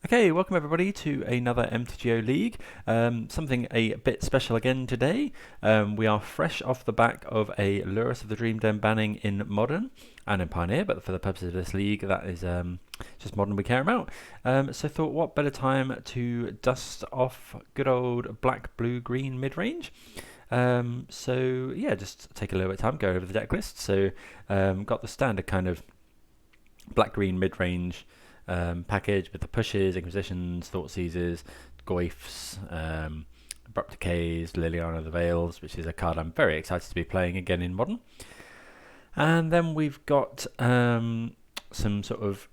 Okay, welcome everybody to another MTGO League. Something a bit special again today. We are fresh off the back of a Lurrus of the Dream Den banning in Modern and in Pioneer, but for the purposes of this league, that is just Modern we care about. So thought, what better time to dust off good old black, blue, green mid-range. So yeah, just take a little bit of time, go over the deck list. So got the standard kind of black, green mid-range package with the pushes, Inquisitions, Thoughtseizes, Goyfs, Abrupt Decays, Liliana the Veils, which is a card I'm very excited to be playing again in Modern. And then we've got some sort of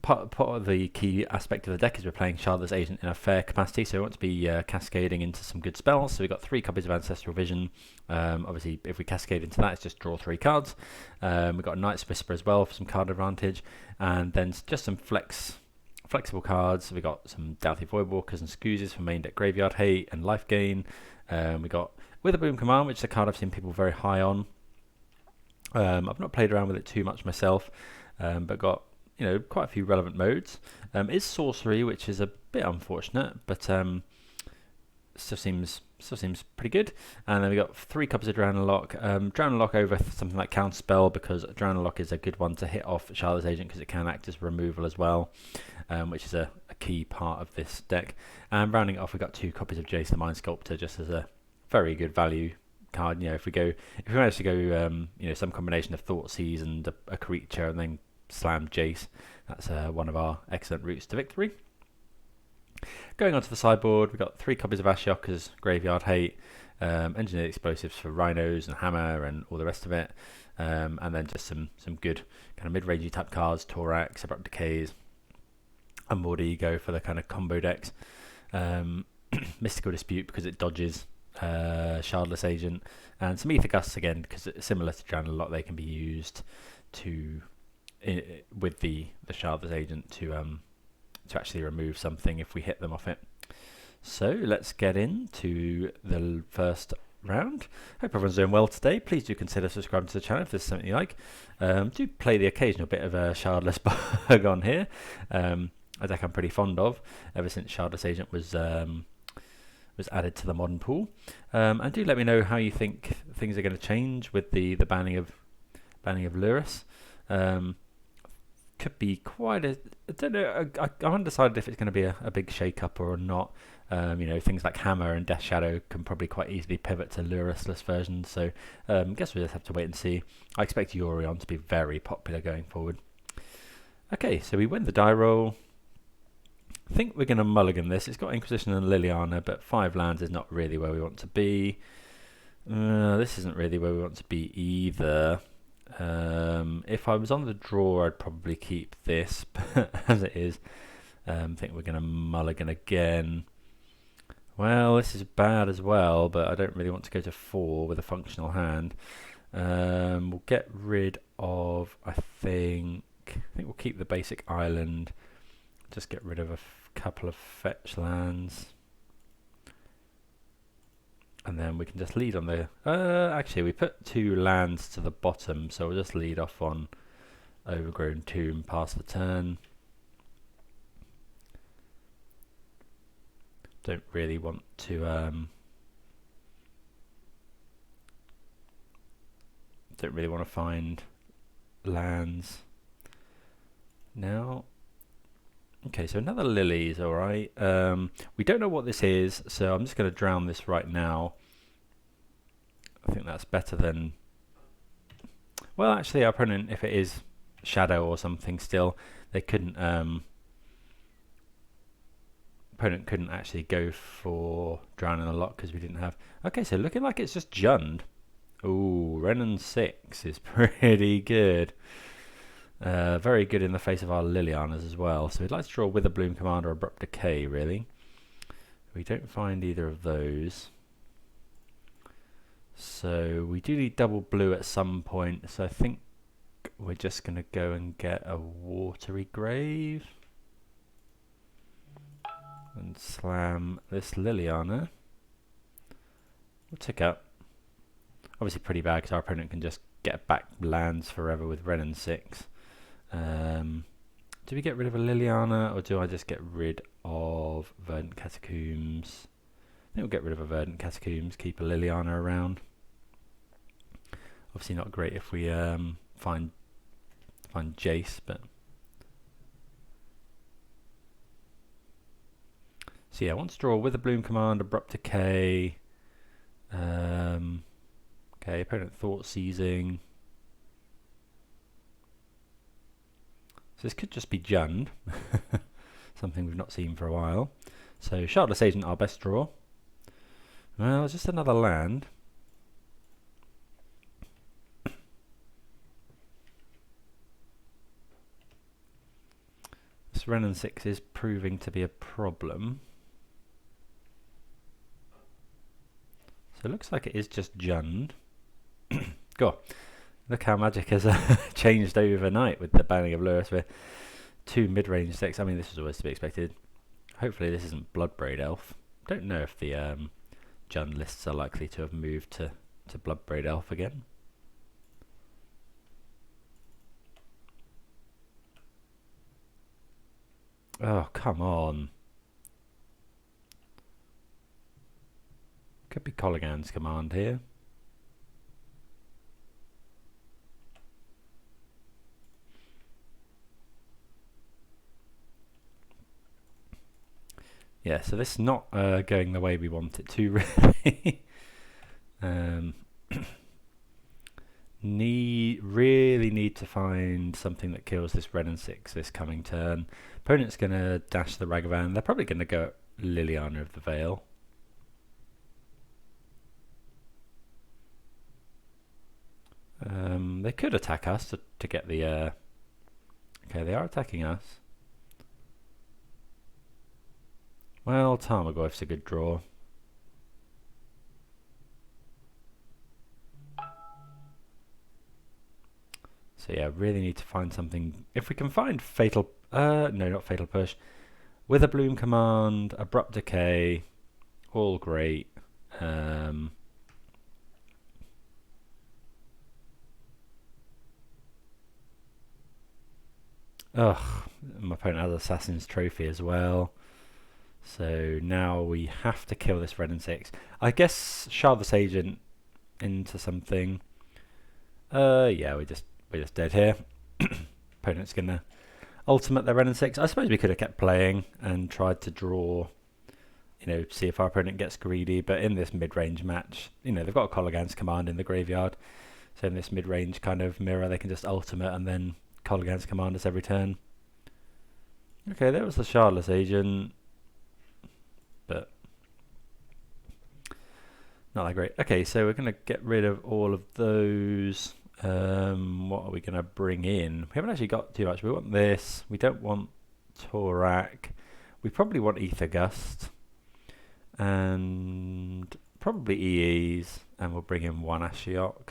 part of the key aspect of the deck is we're playing Shardless Agent in a fair capacity, so we want to be cascading into some good spells. So we've got 3 copies of Ancestral Vision. Obviously, if we cascade into that, it's just draw 3 cards. We've got a Night's Whisper as well for some card advantage, and then just some flexible cards. We've got some Dauthi Voidwalkers and Scoozes for main deck graveyard hate and life gain. We've got Witherbloom Command, which is a card I've seen people very high on. I've not played around with it too much myself, but got quite a few relevant modes. It's sorcery, which is a bit unfortunate, but still seems pretty good. And then we got 3 copies of Drown and Loch. Drown and Loch over something like Counterspell, because Drown and Loch is a good one to hit off Shardless Agent because it can act as removal as well, which is a key part of this deck. And rounding it off, we got 2 copies of Jace the Mind Sculptor, just as a very good value card. If we manage to go some combination of Thoughtseize and a creature and then slam Jace, that's one of our excellent routes to victory. Going on to the sideboard, we've got 3 copies of Ashiok as graveyard hate, engineered explosives for rhinos and hammer and all the rest of it, and then just some good kind of mid-rangey type cards, Thorax, Abrupt Decays, Unmoored Ego for the kind of combo decks, Mystical Dispute because it dodges Shardless Agent, and some Aether Gust again because it's similar to Drown a lot. They can be used to with the Shardless Agent to actually remove something if we hit them off it. So let's get into the first round. Hope everyone's doing well today. Please do consider subscribing to the channel if there's something you like. Do play the occasional bit of a Shardless bug on here. A deck I'm pretty fond of ever since Shardless Agent was added to the Modern pool. And do let me know how you think things are going to change with the banning of Lurrus. Could be quite a, I don't know, I'm undecided if it's going to be a big shake-up or not. Things like Hammer and Death Shadow can probably quite easily pivot to Lurrus-less versions, so guess we'll just have to wait and see. I expect Yorion to be very popular going forward. Okay, so we win the die roll. I think we're going to mulligan this. It's got Inquisition and Liliana, but 5 lands is not really where we want to be. This isn't really where we want to be either. If I was on the draw, I'd probably keep this, but as it is, I think we're going to mulligan again. Well, this is bad as well, but I don't really want to go to 4 with a functional hand. We'll get rid of, I think we'll keep the basic island, just get rid of a couple of fetch lands. And then we can just lead on the... actually, we put 2 lands to the bottom, so we'll just lead off on Overgrown Tomb, pass the turn. Don't really want to... don't really want to find lands now. Okay, so another Lily is alright. We don't know what this is, so I'm just going to drown this right now. I think that's better than... Well, actually, our opponent, if it is Shadow or something still, they couldn't... opponent couldn't actually go for Drowning a Lot because we didn't have... Okay, so looking like it's just Jund. Ooh, Renan 6 is pretty good. Very good in the face of our Lilianas as well. So we'd like to draw Witherbloom Command or Abrupt Decay, really. We don't find either of those. So we do need double blue at some point. So I think we're just going to go and get a Watery Grave. And slam this Liliana. We'll tick up. Obviously pretty bad because our opponent can just get back lands forever with Renan 6. Do we get rid of a Liliana, or do I just get rid of Verdant Catacombs? I think we'll get rid of a Verdant Catacombs, keep a Liliana around. Obviously not great if we find Jace, but... So yeah, I want to draw Witherbloom Command, Abrupt Decay. Okay, opponent Thoughtseizing. So this could just be Jund, something we've not seen for a while. So Shardless Agent, our best draw. Well, it's just another land. This Renin 6 is proving to be a problem. So it looks like it is just Jund. Go. Look how Magic has changed overnight with the banning of Lurrus with 2 mid-range decks. I mean, this was always to be expected. Hopefully this isn't Bloodbraid Elf. Don't know if the Jund lists are likely to have moved to Bloodbraid Elf again. Oh, come on. Could be Colligan's Command here. Yeah, so this is not going the way we want it to, really. Really need to find something that kills this Renin 6 this coming turn. Opponent's going to dash the Ragavan. They're probably going to go Liliana of the Veil. They could attack us to get the... Okay, they are attacking us. Well, Tarmogoyf's a good draw. So yeah, really need to find something. If we can find Fatal... no, not Fatal Push. Witherbloom Command, Abrupt Decay, all great. Ugh, my opponent has Assassin's Trophy as well. So now we have to kill this Renin 6. I guess Shardless Agent into something. Yeah, we're just dead here. Opponent's gonna ultimate their Renin 6. I suppose we could have kept playing and tried to draw, you know, see if our opponent gets greedy. But in this mid-range match, you know, they've got a Colligan's Command in the graveyard. So in this mid-range kind of mirror, they can just ultimate and then Colligan's Command us every turn. Okay, there was the Shardless Agent. But not that great. Okay, so we're going to get rid of all of those. What are we going to bring in? We haven't actually got too much. We want this. We don't want Torak. We probably want Aether Gust. And probably EEs. And we'll bring in 1 Ashiok.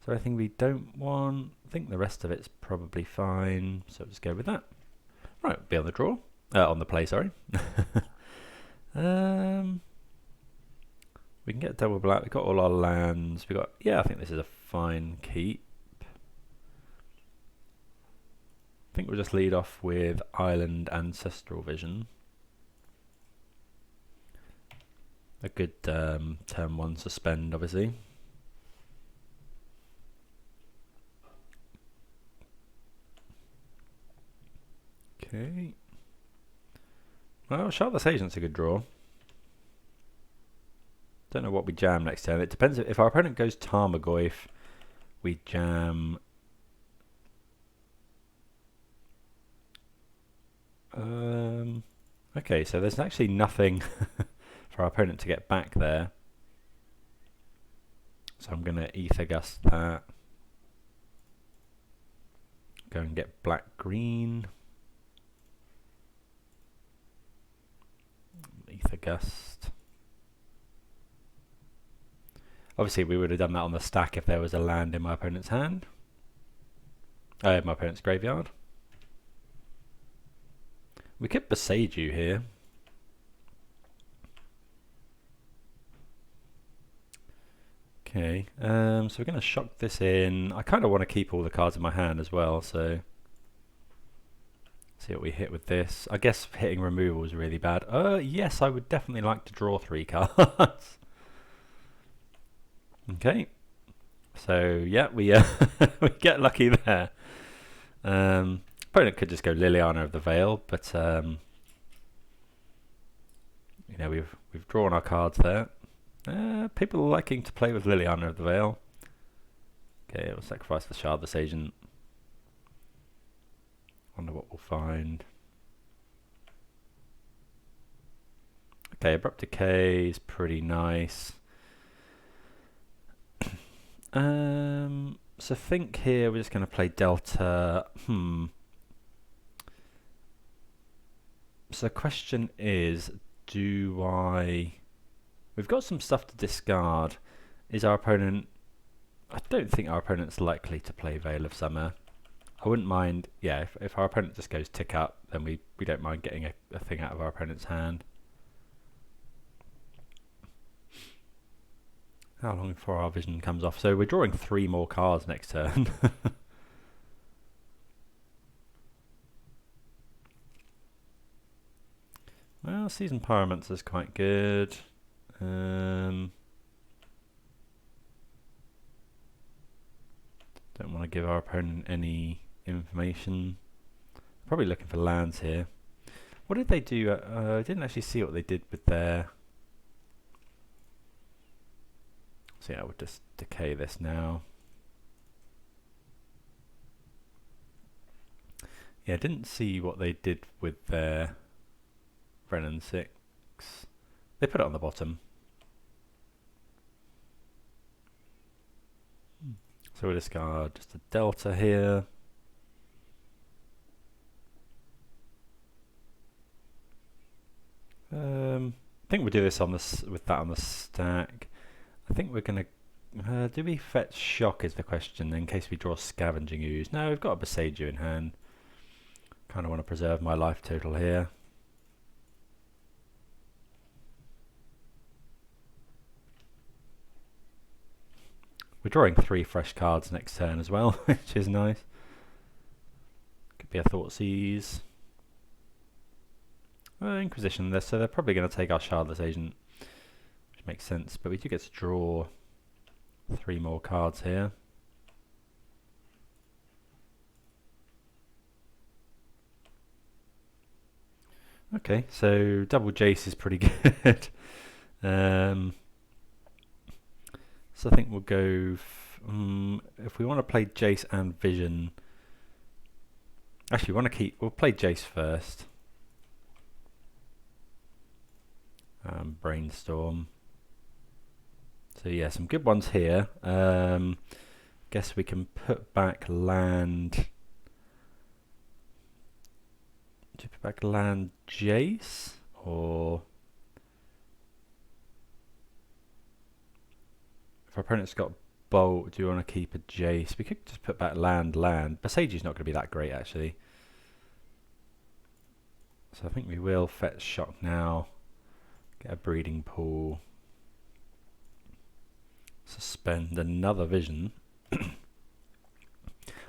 So I think we don't want... I think the rest of it's probably fine. So let's go with that. Right, we'll be on the draw. On the play, sorry. We can get double black. We've got all our lands. We got... Yeah, I think this is a fine keep. I think we'll just lead off with Island Ancestral Vision. A good turn 1 suspend, obviously. Okay. Well, Shardless Agent's a good draw. Don't know what we jam next turn. It depends. If our opponent goes Tarmogoyf, we jam... Okay, so there's actually nothing for our opponent to get back there. So I'm going to Aether Gust that. Go and get black-green. Aether Gust. Obviously, we would have done that on the stack if there was a land in my opponent's hand. My opponent's graveyard. We could Boseiju here. Okay, so we're going to shock this in. I kind of want to keep all the cards in my hand as well, so See what we hit with this. I guess hitting removal is really bad. Yes, I would definitely like to draw 3 cards. Okay. So yeah, we we get lucky there. Opponent could just go Liliana of the Veil, but you know, we've drawn our cards there. People are liking to play with Liliana of the Veil. Okay, we'll sacrifice the Shardless Agent. Wonder what we'll find. Okay, Abrupt Decay is pretty nice. So think here we're just going to play Delta. So the question is, we've got some stuff to discard. Is our opponent... I don't think our opponent's likely to play Veil of Summer. I wouldn't mind, yeah, if our opponent just goes tick up, then we don't mind getting a thing out of our opponent's hand. How long before our vision comes off? So we're drawing 3 more cards next turn. Well, Season Pyromancer is quite good. Don't want to give our opponent any information. Probably looking for lands here. What did they do? I didn't actually see what they did with their... So yeah, we'll just decay this now. Yeah, I didn't see what they did with their Brennan 6. They put it on the bottom. So we'll discard just a Delta here. I think we'll do this on with that on the stack. I think we're going to... do we fetch Shock is the question, in case we draw Scavenging Ooze. No, we've got a Boseiju in hand. Kind of want to preserve my life total here. We're drawing 3 fresh cards next turn as well, which is nice. Could be a Thoughtseize. Inquisition, so they're probably going to take our Shardless Agent, which makes sense, but we do get to draw 3 more cards here. Okay, so double Jace is pretty good. So I think we'll go... if we want to play Jace and Vision... Actually, we'll play Jace first. Brainstorm. So yeah, some good ones here. Guess we can put back land... Do you put back land Jace? Or... If our opponent's got Bolt, do you want to keep a Jace? We could just put back land. Boseiju's not going to be that great, actually. So I think we will fetch Shock now. Get a breeding pool. Suspend another vision.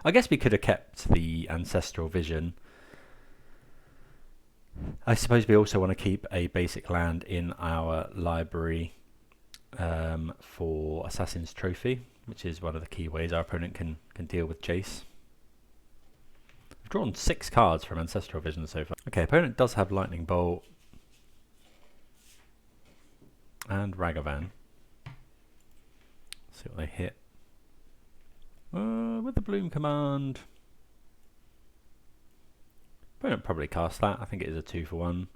I guess we could have kept the Ancestral Vision. I suppose we also want to keep a basic land in our library for Assassin's Trophy, which is one of the key ways our opponent can deal with Jace. We've drawn 6 cards from Ancestral Vision so far. Okay, opponent does have Lightning Bolt and Ragavan. See what they hit. With the Witherbloom Command. Opponent probably cast that. I think it is a 2-for-1.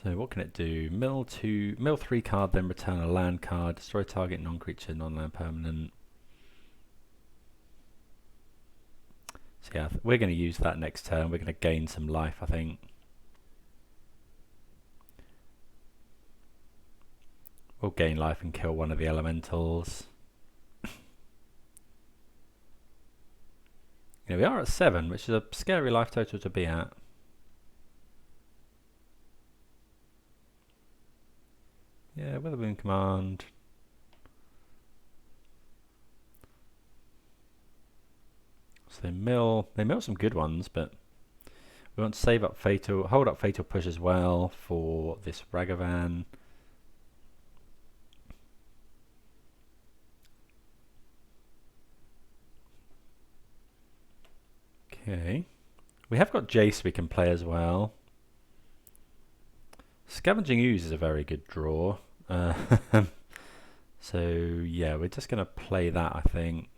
So what can it do? Mill 3 card, then return a land card. Destroy target non-creature, non-land permanent. So yeah, we're going to use that next turn. We're going to gain some life, I think. We'll gain life and kill one of the elementals. You know, we are at 7, which is a scary life total to be at. Yeah, Witherbloom Command. So they mill some good ones, but we want to save up Fatal, hold up Fatal Push as well for this Ragavan. Okay. We have got Jace we can play as well. Scavenging Ooze is a very good draw. So yeah, we're just going to play that, I think.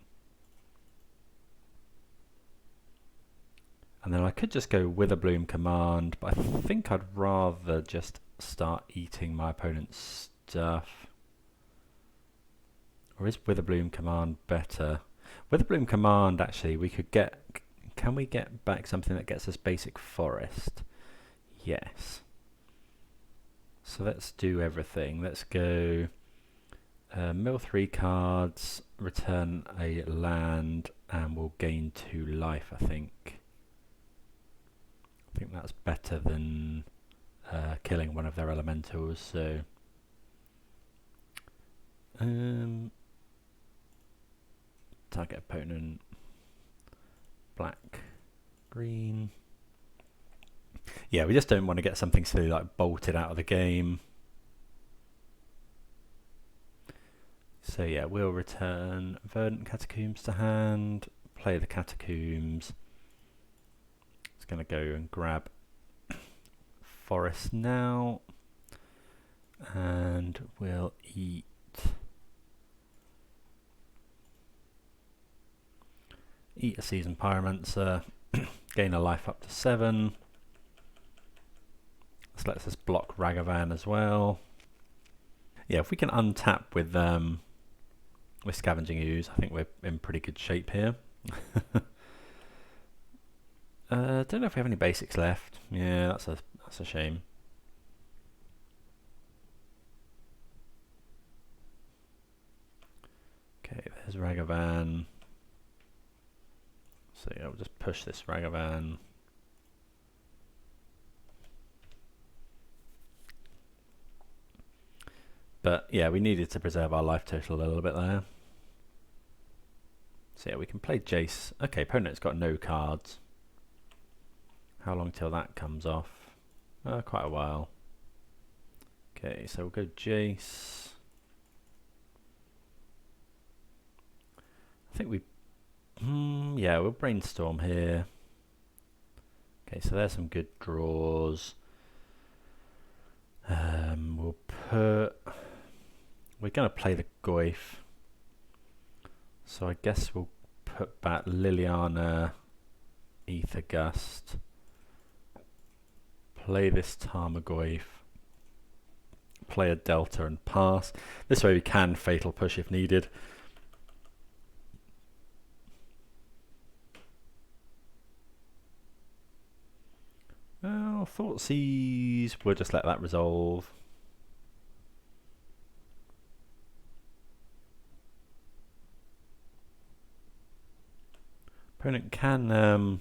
And then I could just go Witherbloom Command, but I think I'd rather just start eating my opponent's stuff. Or is Witherbloom Command better? Witherbloom Command, actually, we could get... Can we get back something that gets us basic forest? Yes. So let's do everything. Let's go mill 3 cards, return a land, and we'll gain 2 life, I think. I think that's better than killing one of their elementals, so... target opponent, black, green. Yeah, we just don't want to get something silly like bolted out of the game. So yeah, we'll return Verdant Catacombs to hand, play the Catacombs. It's going to go and grab Forest now, and we'll eat a Seasoned Pyromancer, gain a life up to 7. This lets us block Ragavan as well. Yeah, if we can untap with Scavenging Ooze, I think we're in pretty good shape here. Don't know if we have any basics left. Yeah, that's a shame. Okay, there's Ragavan. So yeah, we'll just push this Ragavan. But yeah, we needed to preserve our life total a little bit there. So yeah, we can play Jace. Okay, opponent's got no cards. How long till that comes off? Quite a while. Okay, so we'll go Jace. I think we... yeah, we'll brainstorm here. Okay, so there's some good draws. We'll put... We're going to play the Goyf. So I guess we'll put back Liliana, Aether Gust. Play this Tarmogoyf. Play a Delta and pass. This way we can Fatal Push if needed. Well, Thoughtseize, we'll just let that resolve. Opponent can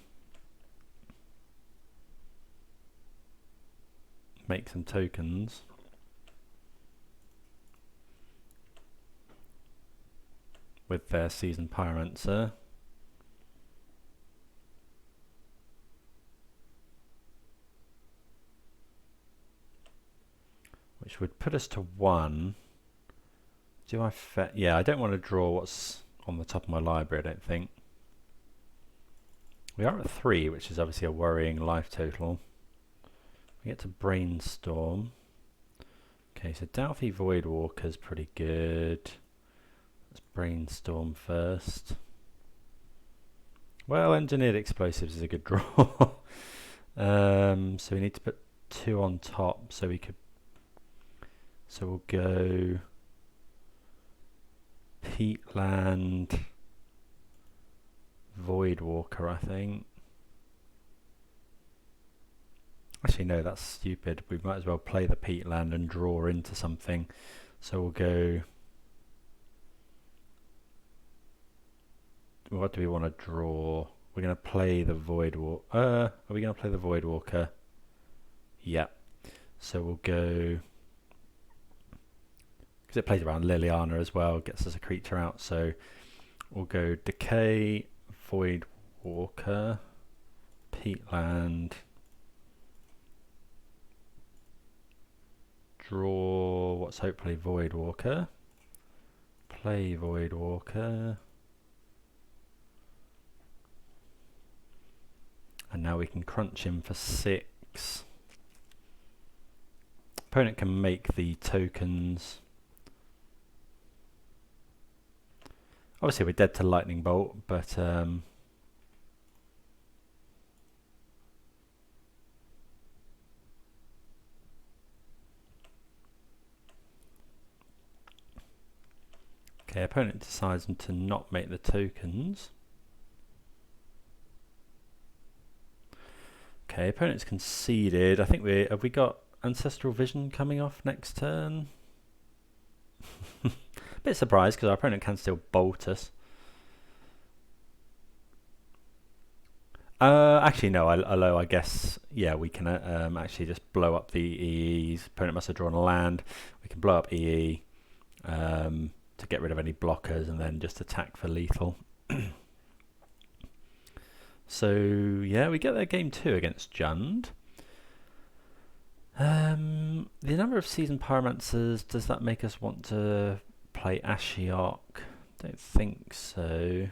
make some tokens. With their Seasoned Pyromancer. Which would put us to 1. Do I yeah, I don't want to draw what's on the top of my library, I don't think. We are at 3, which is obviously a worrying life total. We get to brainstorm. Okay, so Dauthi Voidwalker is pretty good. Let's brainstorm first. Well, Engineered Explosives is a good draw. So we need to put 2 on top, so we could... So we'll go Peatland, Voidwalker, I think. Actually, no, that's stupid. We might as well play the Peatland and draw into something. So we'll go... What do we want to draw? We're going to play the Voidwalker. Are we going to play the Voidwalker? Yep. So we'll go... Because it plays around Liliana as well, gets us a creature out. So we'll go Decay, Voidwalker, Voidwalker, Peatland, draw what's hopefully Voidwalker, play Voidwalker, and now we can crunch him for 6. Opponent can make the tokens. Obviously we're dead to Lightning Bolt, but okay, opponent decides to not make the tokens. Okay, opponent's conceded. I think have we got Ancestral Vision coming off next turn? Bit surprised because our opponent can still bolt us. Actually no, although I guess, yeah, we can actually just blow up the EEs. Opponent must have drawn a land. We can blow up EE to get rid of any blockers and then just attack for lethal. So yeah, we get their game 2 against Jund. The number of seasoned pyromancers, does that make us want to play Ashiok? Don't think so. I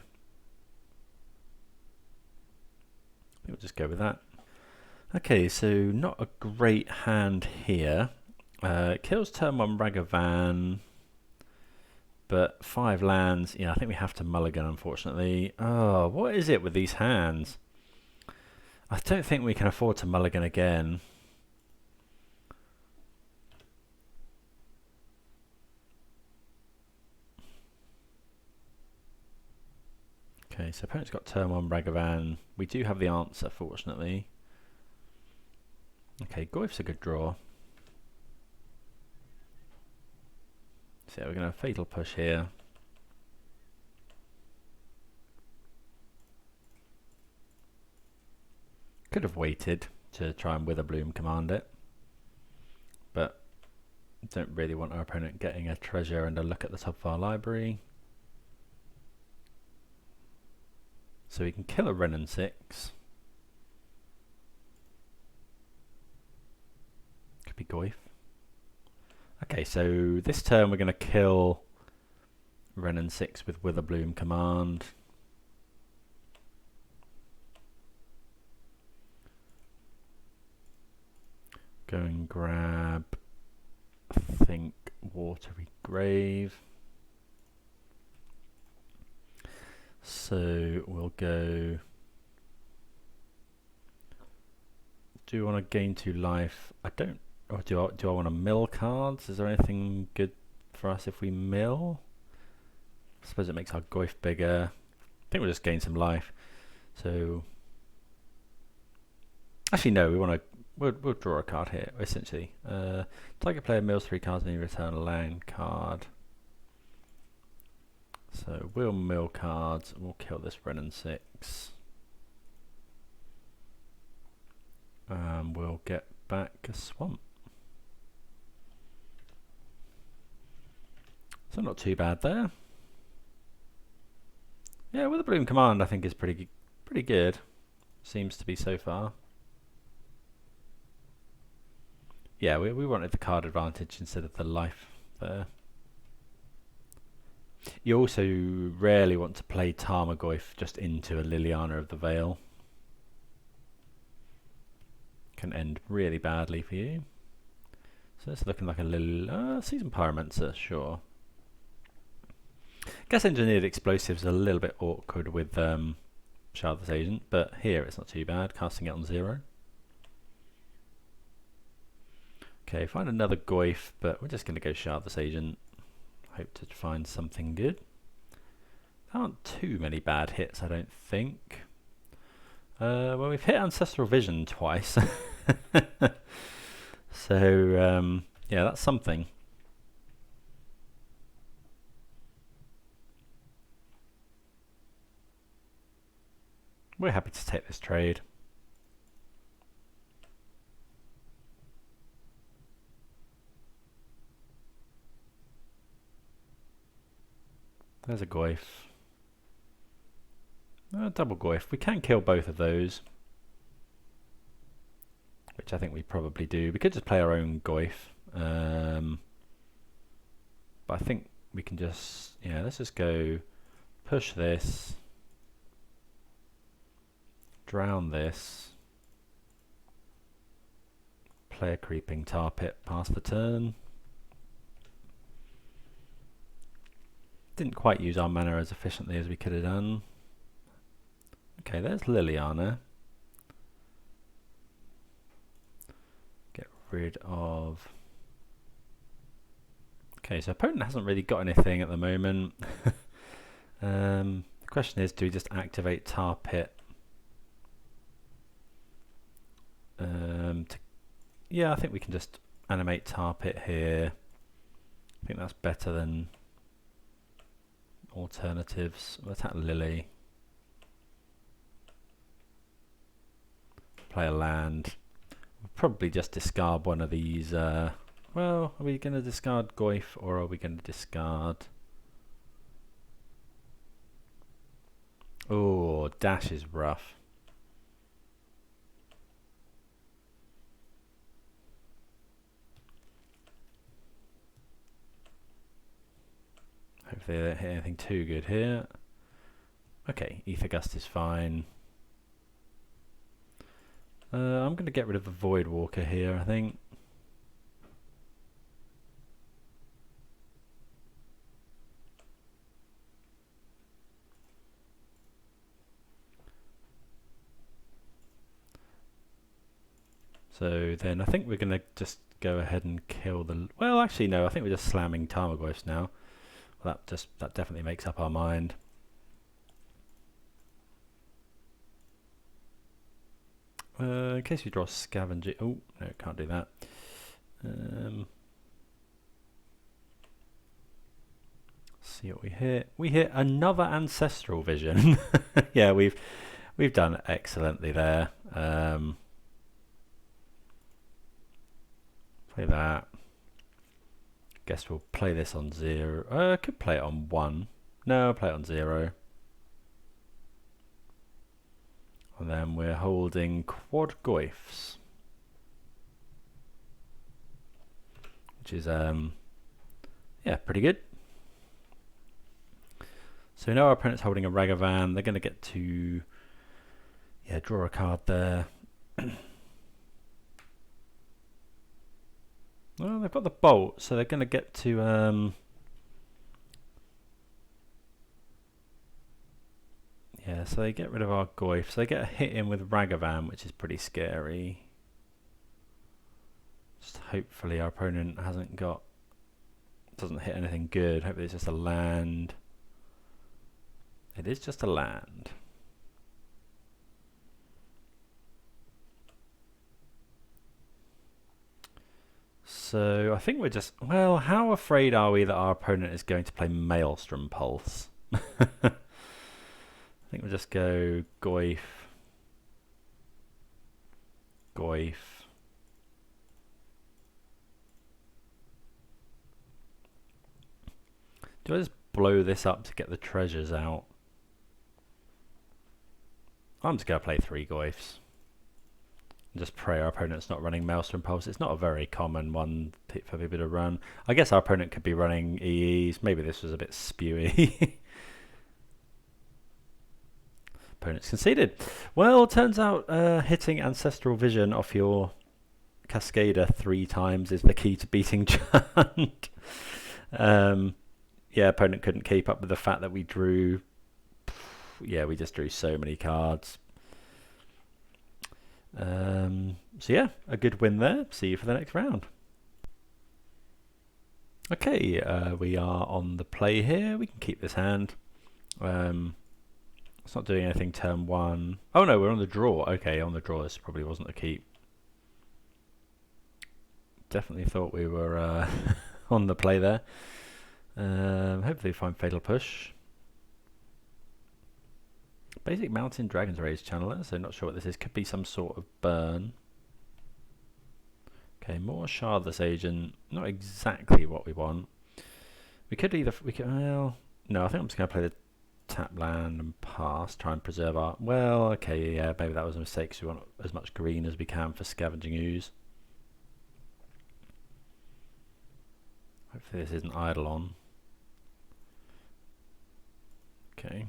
think we'll just go with that. Okay, so not a great hand here. Kills turn 1 Ragavan, but 5 lands. Yeah, I think we have to mulligan, unfortunately. Oh, what is it with these hands? I don't think we can afford to mulligan again. Okay, so opponent's got turn 1 Ragavan. We do have the answer, fortunately. Okay, Goyf's a good draw. So yeah, we're going to Fatal Push here. Could have waited to try and Witherbloom Command it, but don't really want our opponent getting a treasure and a look at the top of our library. So we can kill a Wrenn and 6. Could be Goyf. Okay, so this turn we're going to kill Wrenn and 6 with Witherbloom Command. Go and grab, I think, Watery Grave. So we'll go. Do you want to gain 2 life? I don't. Or do I want to mill cards? Is there anything good for us if we mill? I suppose it makes our Goyf bigger. I think we'll just gain some life. So actually no, we want to. We'll draw a card here essentially. Target player mills 3 cards and you return a land card. So we'll mill cards and we'll kill this Wrenn and 6. We'll get back a swamp. So not too bad there. Yeah, Witherbloom Command I think is pretty good. Seems to be so far. Yeah, we wanted the card advantage instead of the life there. You also rarely want to play Tarmogoyf just into a Liliana of the Veil. Can end really badly for you. So it's looking like a little Seasoned Pyromancer, sure. Gas Engineered Explosives are a little bit awkward with Shardless Agent, but here it's not too bad, casting it on 0. Okay, find another Goyf, but we're just going to go Shardless Agent. Hope to find something good. There aren't too many bad hits, I don't think. Well, we've hit Ancestral Vision twice. So, yeah, that's something. We're happy to take this trade. There's a Goyf. Double Goyf. We can kill both of those, which I think we probably do. We could just play our own Goyf, but I think we can just, yeah, let's just go push this, drown this, play a creeping tar pit, pass the turn. Didn't quite use our mana as efficiently as we could have done. Okay, there's Liliana. Get rid of... Okay, so opponent hasn't really got anything at the moment. The question is, do we just activate Tar Pit? Yeah, I think we can just animate Tar Pit here. I think that's better than alternatives. We'll attack Lily. Play a land. We'll probably just discard one of these. Well, are we going to discard Goyf or are we going to discard... Oh, Dash is rough. Hopefully they don't hit anything too good here. Okay, Aether Gust is fine. I'm going to get rid of the Voidwalker here, I think. So then I think we're going to just go ahead and kill the... Well, actually no, I think we're just slamming Tarmogoyfs now. Well, that definitely makes up our mind. In case we draw Scavenging... Oh, no, can't do that. See what we hit. We hit another Ancestral Vision. Yeah, we've done excellently there. Play that. Guess we'll play this on 0. Could play it on 1. No, I'll play it on 0. And then we're holding Quad Goyfs, which is yeah, pretty good. So we know our opponent's holding a Ragavan. They're going to get to draw a card there. Well, they've got the Bolt, so they're going to get to yeah, so they get rid of our Goyf, so they get a hit in with Ragavan, which is pretty scary. Just hopefully our opponent doesn't hit anything good. Hopefully it's just a land. It is just a land. So I think we're just, well, how afraid are we that our opponent is going to play Maelstrom Pulse? I think we'll just go Goyf, Goyf. Do I just blow this up to get the treasures out? I'm just going to play 3 Goyfs. Just pray our opponent's not running Maelstrom Pulse. It's not a very common one for people to run. I guess our opponent could be running EEs. Maybe this was a bit spewy. Opponent's conceded. Well, turns out hitting Ancestral Vision off your Cascader 3 times is the key to beating Chant. Yeah, opponent couldn't keep up with the fact that we drew... Yeah, we just drew so many cards. So yeah, a good win there. See you for the next round. Okay, we are on the play here. We can keep this hand. It's not doing anything turn 1. Oh no, we're on the draw. Okay, on the draw. This probably wasn't a keep. Definitely thought we were on the play there. Hopefully find Fatal Push. Basic Mountain Dragon's Rage Channeler, so not sure what this is. Could be some sort of burn. Okay, more Shardless Agent. Not exactly what we want. We could either... well, no, I think I'm just going to play the tap land and pass, try and preserve our... Well, okay, yeah, maybe that was a mistake because we want as much green as we can for Scavenging Ooze. Hopefully this isn't Eidolon. Okay.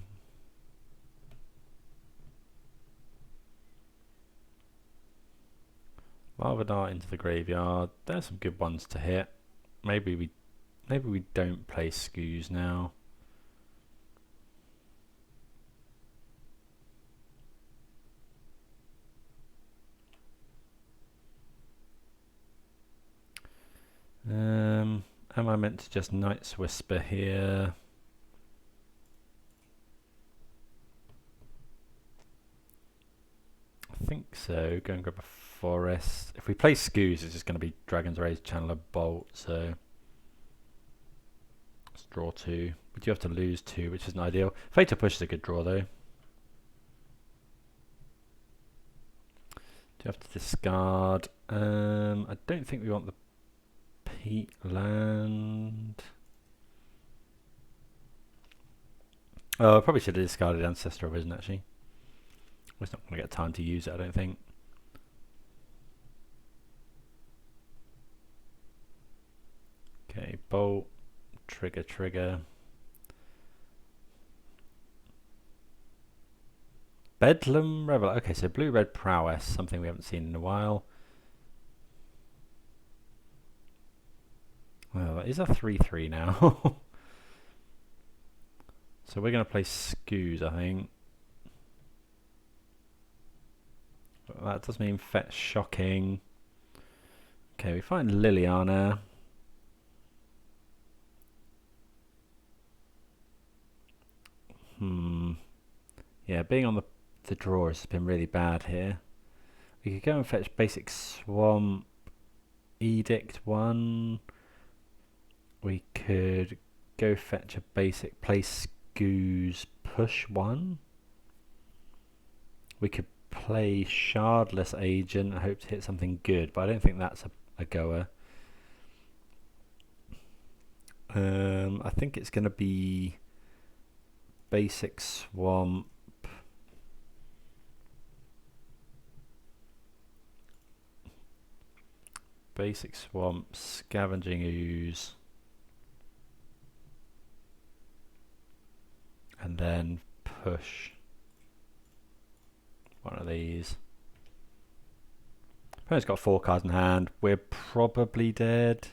Lava Dart into the graveyard. There's some good ones to hit. Maybe we don't play Skoos now. Am I meant to just Night's Whisper here? I think so. Go and grab a forest. If we play Skoos, it's just going to be Dragon's Rage, Channeler, Bolt, so let's draw 2. We do have to lose 2, which isn't ideal. Fatal Push is a good draw though. Do have to discard. I don't think we want the Peatland. Oh, I probably should have discarded Ancestral Vision actually. We're not going to get time to use it, I don't think. Okay, Bolt, trigger. Bedlam Reveler. Okay, so blue-red prowess, something we haven't seen in a while. Well, that is a 3/3 now. So we're going to play Skoos, I think. But that does mean Fetch Shocking. Okay, we find Liliana. Yeah, being on the draw has been really bad here. We could go and fetch basic Swamp, Edict 1. We could go fetch a basic play Skoos, push 1. We could play Shardless Agent and hope to hit something good, but I don't think that's a goer. I think it's going to be basic Swamp. Basic Swamp, Scavenging Ooze. And then push one of these. Opponent's got 4 cards in hand. We're probably dead.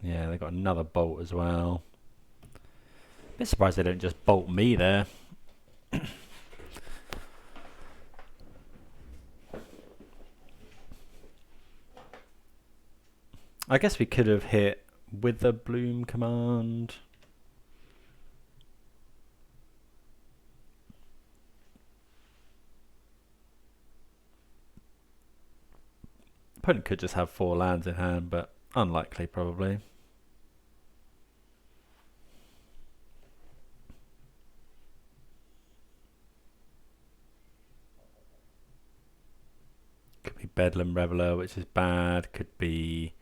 Yeah, they got another bolt as well. Bit surprised they don't just bolt me there. I guess we could have hit Witherbloom Command. Opponent could just have 4 lands in hand, but unlikely probably. Could be Bedlam Reveler, which is bad. Could be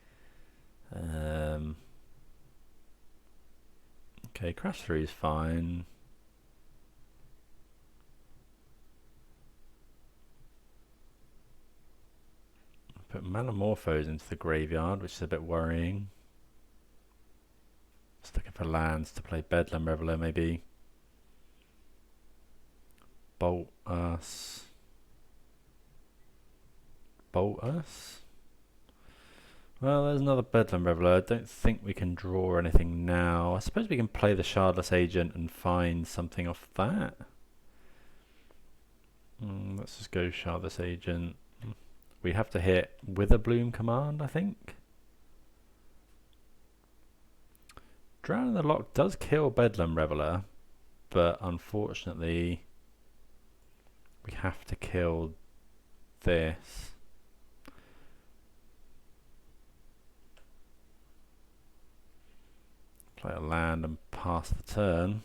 okay, Crash Through is fine. Put Metamorphose into the graveyard, which is a bit worrying. Just looking for lands to play Bedlam Reveler, maybe. Bolt us. Bolt us? Well, there's another Bedlam Reveler. I don't think we can draw anything now. I suppose we can play the Shardless Agent and find something off that. Let's just go Shardless Agent. We have to hit Witherbloom Command, I think. Drowning the Loch does kill Bedlam Reveler, but unfortunately we have to kill this. Play a land and pass the turn.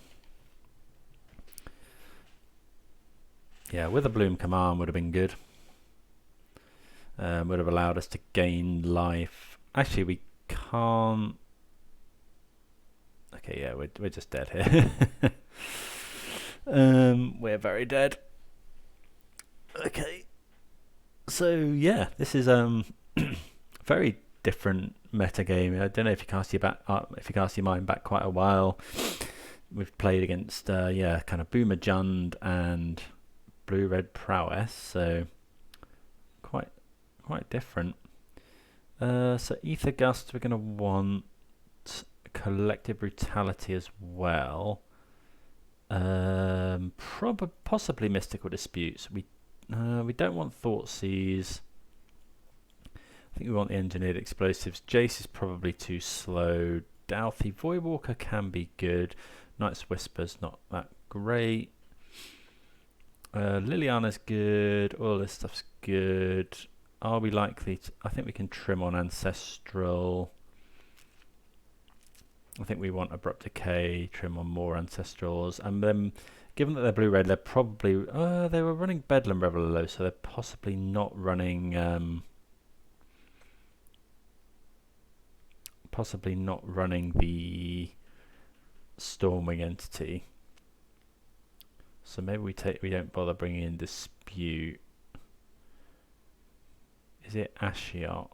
Yeah, Witherbloom Command would have been good. Would have allowed us to gain life. Actually, we can't. Okay, yeah, we're just dead here. We're very dead. Okay. So yeah, this is very different meta game. I don't know if you cast your mind back quite a while. We've played against kind of Boomer Jund and Blue Red Prowess, so quite different. So Aether Gust, we're going to want Collective Brutality as well. Possibly Mystical Disputes. We don't want Thoughtseize. I think we want the Engineered Explosives. Jace is probably too slow. Dauthi Voidwalker can be good. Night's Whisper's not that great. Liliana's good. All this stuff's good. Are we likely to... I think we can trim on Ancestral. I think we want Abrupt Decay, trim on more Ancestrals. And then, given that they're blue-red, they're probably... they were running Bedlam Reveler, so they're possibly not running... possibly not running the Stormwing entity. So maybe we don't bother bringing in Dispute. Is it Ashiok?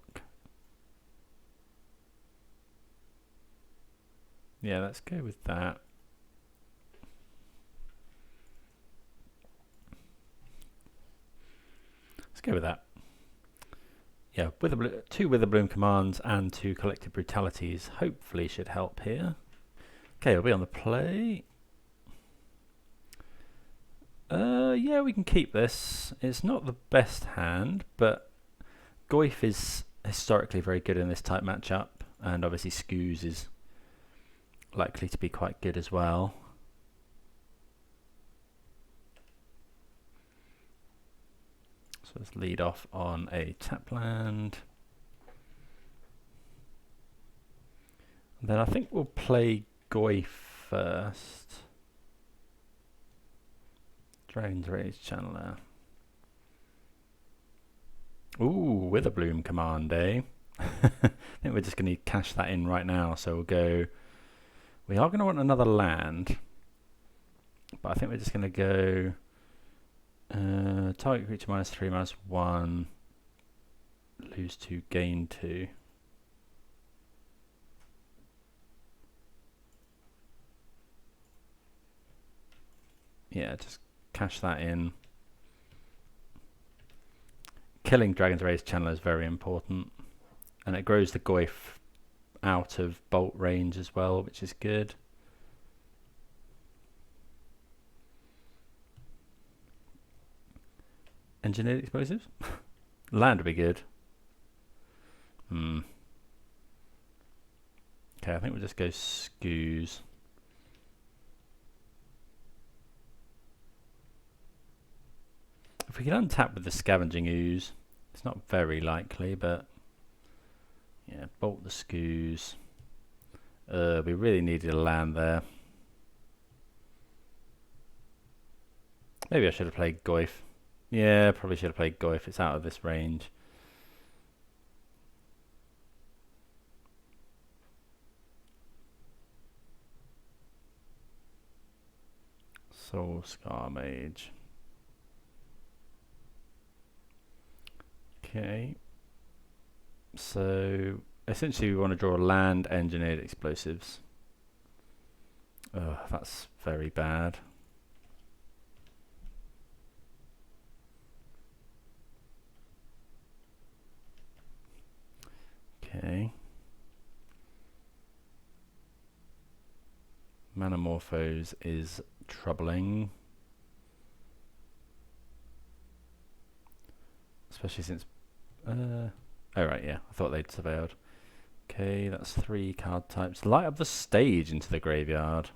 Yeah, let's go with that. Let's go with that. Yeah, two Witherbloom Commands and 2 Collective Brutalities hopefully should help here. Okay, we'll be on the play. Yeah, we can keep this. It's not the best hand, but Goyf is historically very good in this type matchup, and obviously Scooze is likely to be quite good as well. So let's lead off on a tap land. And then I think we'll play Goyf first. Dragon's Rage Channeler. Ooh, Witherbloom Command, eh? I think we're just going to cash that in right now. So we'll go... We are going to want another land. But I think we're just going to go... target creature -3, -1. Lose 2, gain 2. Yeah, just cash that in. Killing Dragon's Rage Channeler is very important. And it grows the Goyf out of bolt range as well, which is good. Engineered Explosives? Land would be good. Okay, I think we'll just go Scooze. If we can untap with the Scavenging Ooze, it's not very likely, but yeah, bolt the Scooze. We really needed a land there. Maybe I should have played Goyf. Yeah, probably should have played Goyf. It's out of this range. Soul Scar Mage. Okay. So essentially we want to draw land Engineered Explosives. Oh, that's very bad. Okay. Manamorphose is troubling. Especially since... oh right, yeah. I thought they'd surveilled. Okay, that's 3 card types. Light up the stage into the graveyard.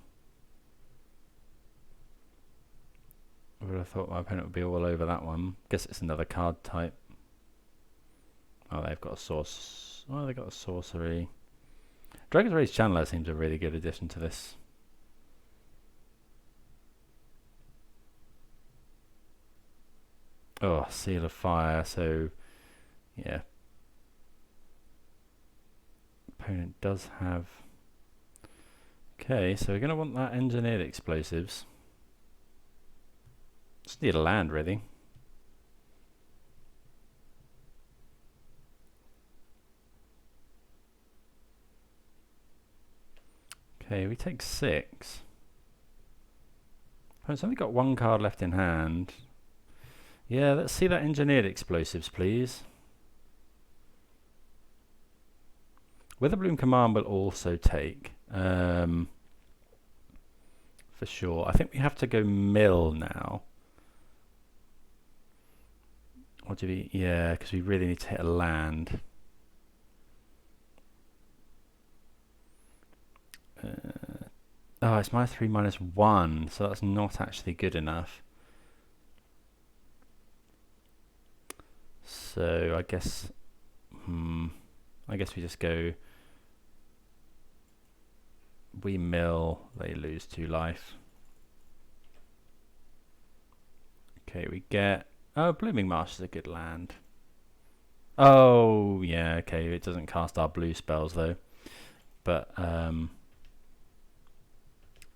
I would have thought my opponent would be all over that one. Guess it's another card type. Oh, they've got a source. Oh, they've got a sorcery. Dragon's Rage Channeler seems a really good addition to this. Oh, Seal of Fire. So, yeah. Opponent does have... Okay, so we're going to want that engineered explosives. Just need a land, really. Okay, we take 6. It's only got 1 card left in hand. Yeah, let's see that engineered explosives, please. Witherbloom Command will also take. For sure. I think we have to go mill now. Or do we? Yeah, because we really need to hit a land. Oh, it's -3, -1, so that's not actually good enough. So I guess, I guess we just go. We mill. They lose 2 life. Okay, we get. Oh, Blooming Marsh is a good land. Oh, yeah. Okay, it doesn't cast our blue spells though, but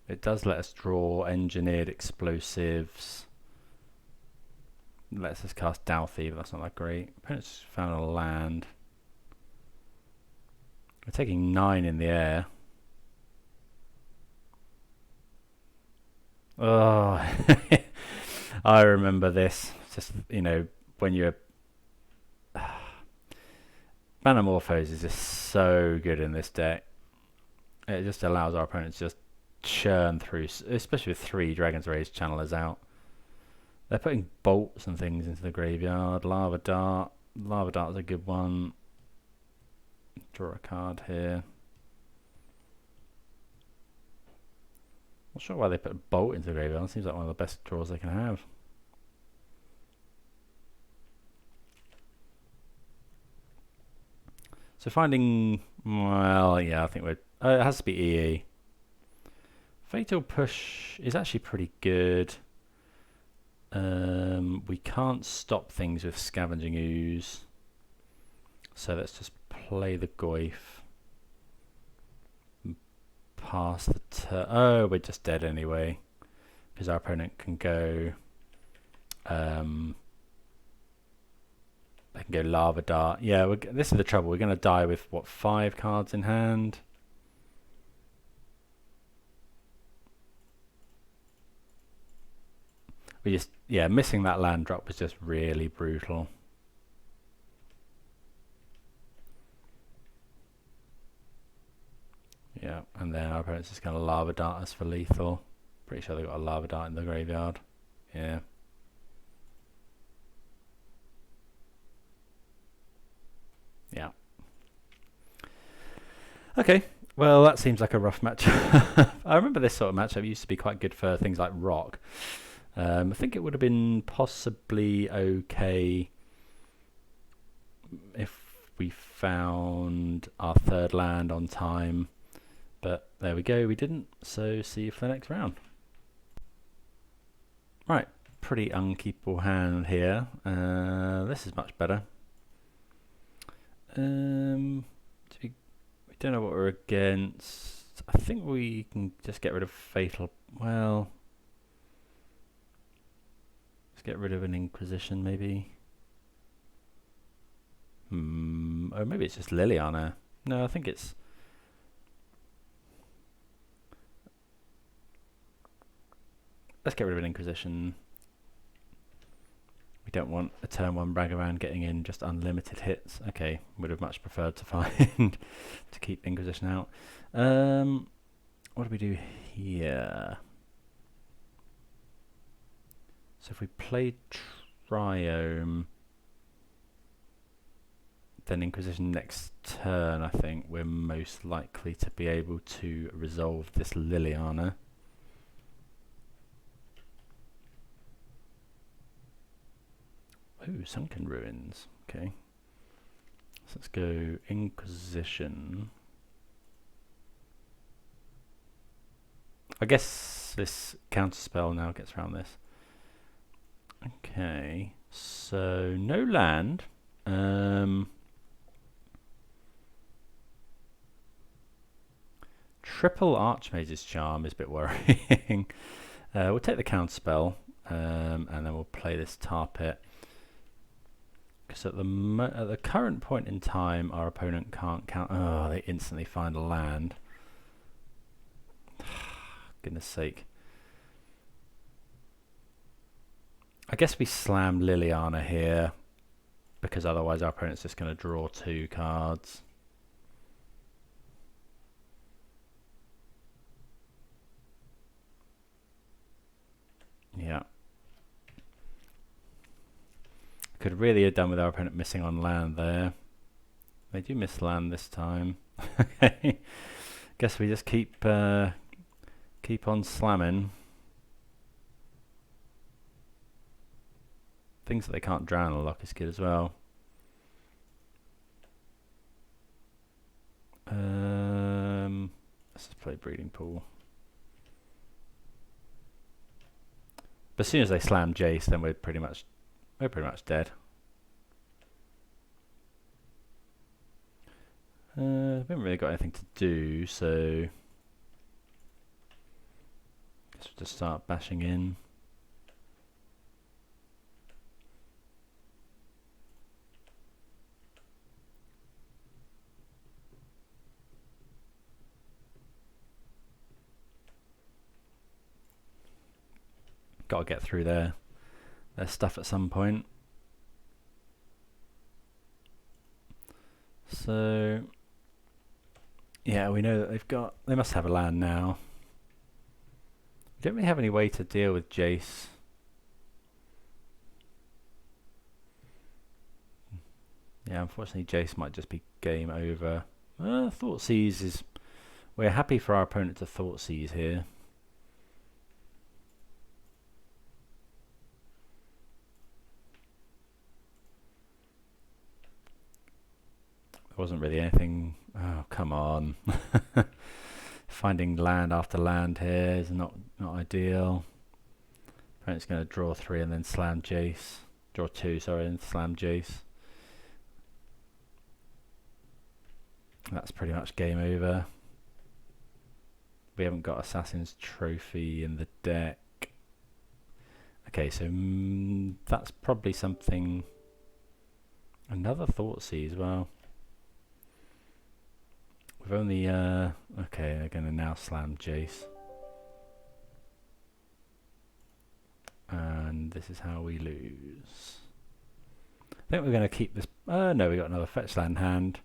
it does let us draw engineered explosives. Lets us cast Dauthi, but that's not that great. Opponent's found a land. We're taking 9 in the air. Oh, I remember this. Just, you know, when you're... Manamorphose is just so good in this deck. It just allows our opponents to just churn through, especially with 3 Dragon's Rage Channelers out. They're putting bolts and things into the graveyard. Lava Dart. Lava Dart is a good one. Draw a card here. Not sure why they put a bolt into the graveyard. It seems like one of the best draws they can have. So finding... Well, yeah, I think we're... it has to be EE. Fatal Push is actually pretty good. We can't stop things with Scavenging Ooze, so let's just play the Goyf. Pass the turn. Oh, we're just dead anyway, because our opponent can go. They can go Lava Dart. Yeah, this is the trouble. We're going to die with what, 5 cards in hand. We just, yeah, missing that land drop was just really brutal. Yeah, and then our opponent's just going to Lava Dart us for lethal. Pretty sure they got a Lava Dart in the graveyard. Yeah. Yeah. Okay, well that seems like a rough match. I remember this sort of matchup used to be quite good for things like Rock. I think it would have been possibly okay if we found our 3rd land on time, but there we go, we didn't, so see you for the next round. Right, pretty unkeepable hand here. This is much better. We don't know what we're against. I think we can just get rid of Fatal. Well, let's get rid of an Inquisition, maybe. Or maybe it's just Liliana. No, I think it's... Let's get rid of an Inquisition. We don't want a turn 1 Ragavan getting in just unlimited hits. Okay, would have much preferred to find to keep Inquisition out. What do we do here? So if we play Triome, then Inquisition next turn, I think we're most likely to be able to resolve this Liliana. Ooh, Sunken Ruins. Okay. So let's go Inquisition. I guess this counterspell now gets around this. Okay, so no land. triple Archmage's Charm is a bit worrying. We'll take the counter spell, and then we'll play this Tar Pit. Because at the current point in time, our opponent can't count. Oh, they instantly find a land. Goodness sake. I guess we slam Liliana here, because otherwise our opponent's just going to draw 2 cards. Yeah. Could really have done with our opponent missing on land there. They do miss land this time. Okay. Guess we just keep on slamming. Things that they can't drown on Loch is good as well. Let's just play Breeding Pool. But as soon as they slam Jace, then we're pretty much dead. We haven't really got anything to do, so guess we'll just start bashing in. Got to get through their stuff at some point. So yeah, we know that they must have a land now. We don't really have any way to deal with Jace. Yeah, unfortunately Jace might just be game over. Thoughtseize is... We're happy for our opponent to Thoughtseize here. Wasn't really anything. Oh, come on. Finding land after land here is not ideal. Opponent's going to draw 3 and then slam Jace. Draw 2, sorry, and slam Jace. That's pretty much game over. We haven't got Assassin's Trophy in the deck. Okay, so that's probably something. Another Thoughtseize as well. We've only, okay, they're going to now slam Jace. And this is how we lose. I think we're going to keep this, no, we got another fetch land hand.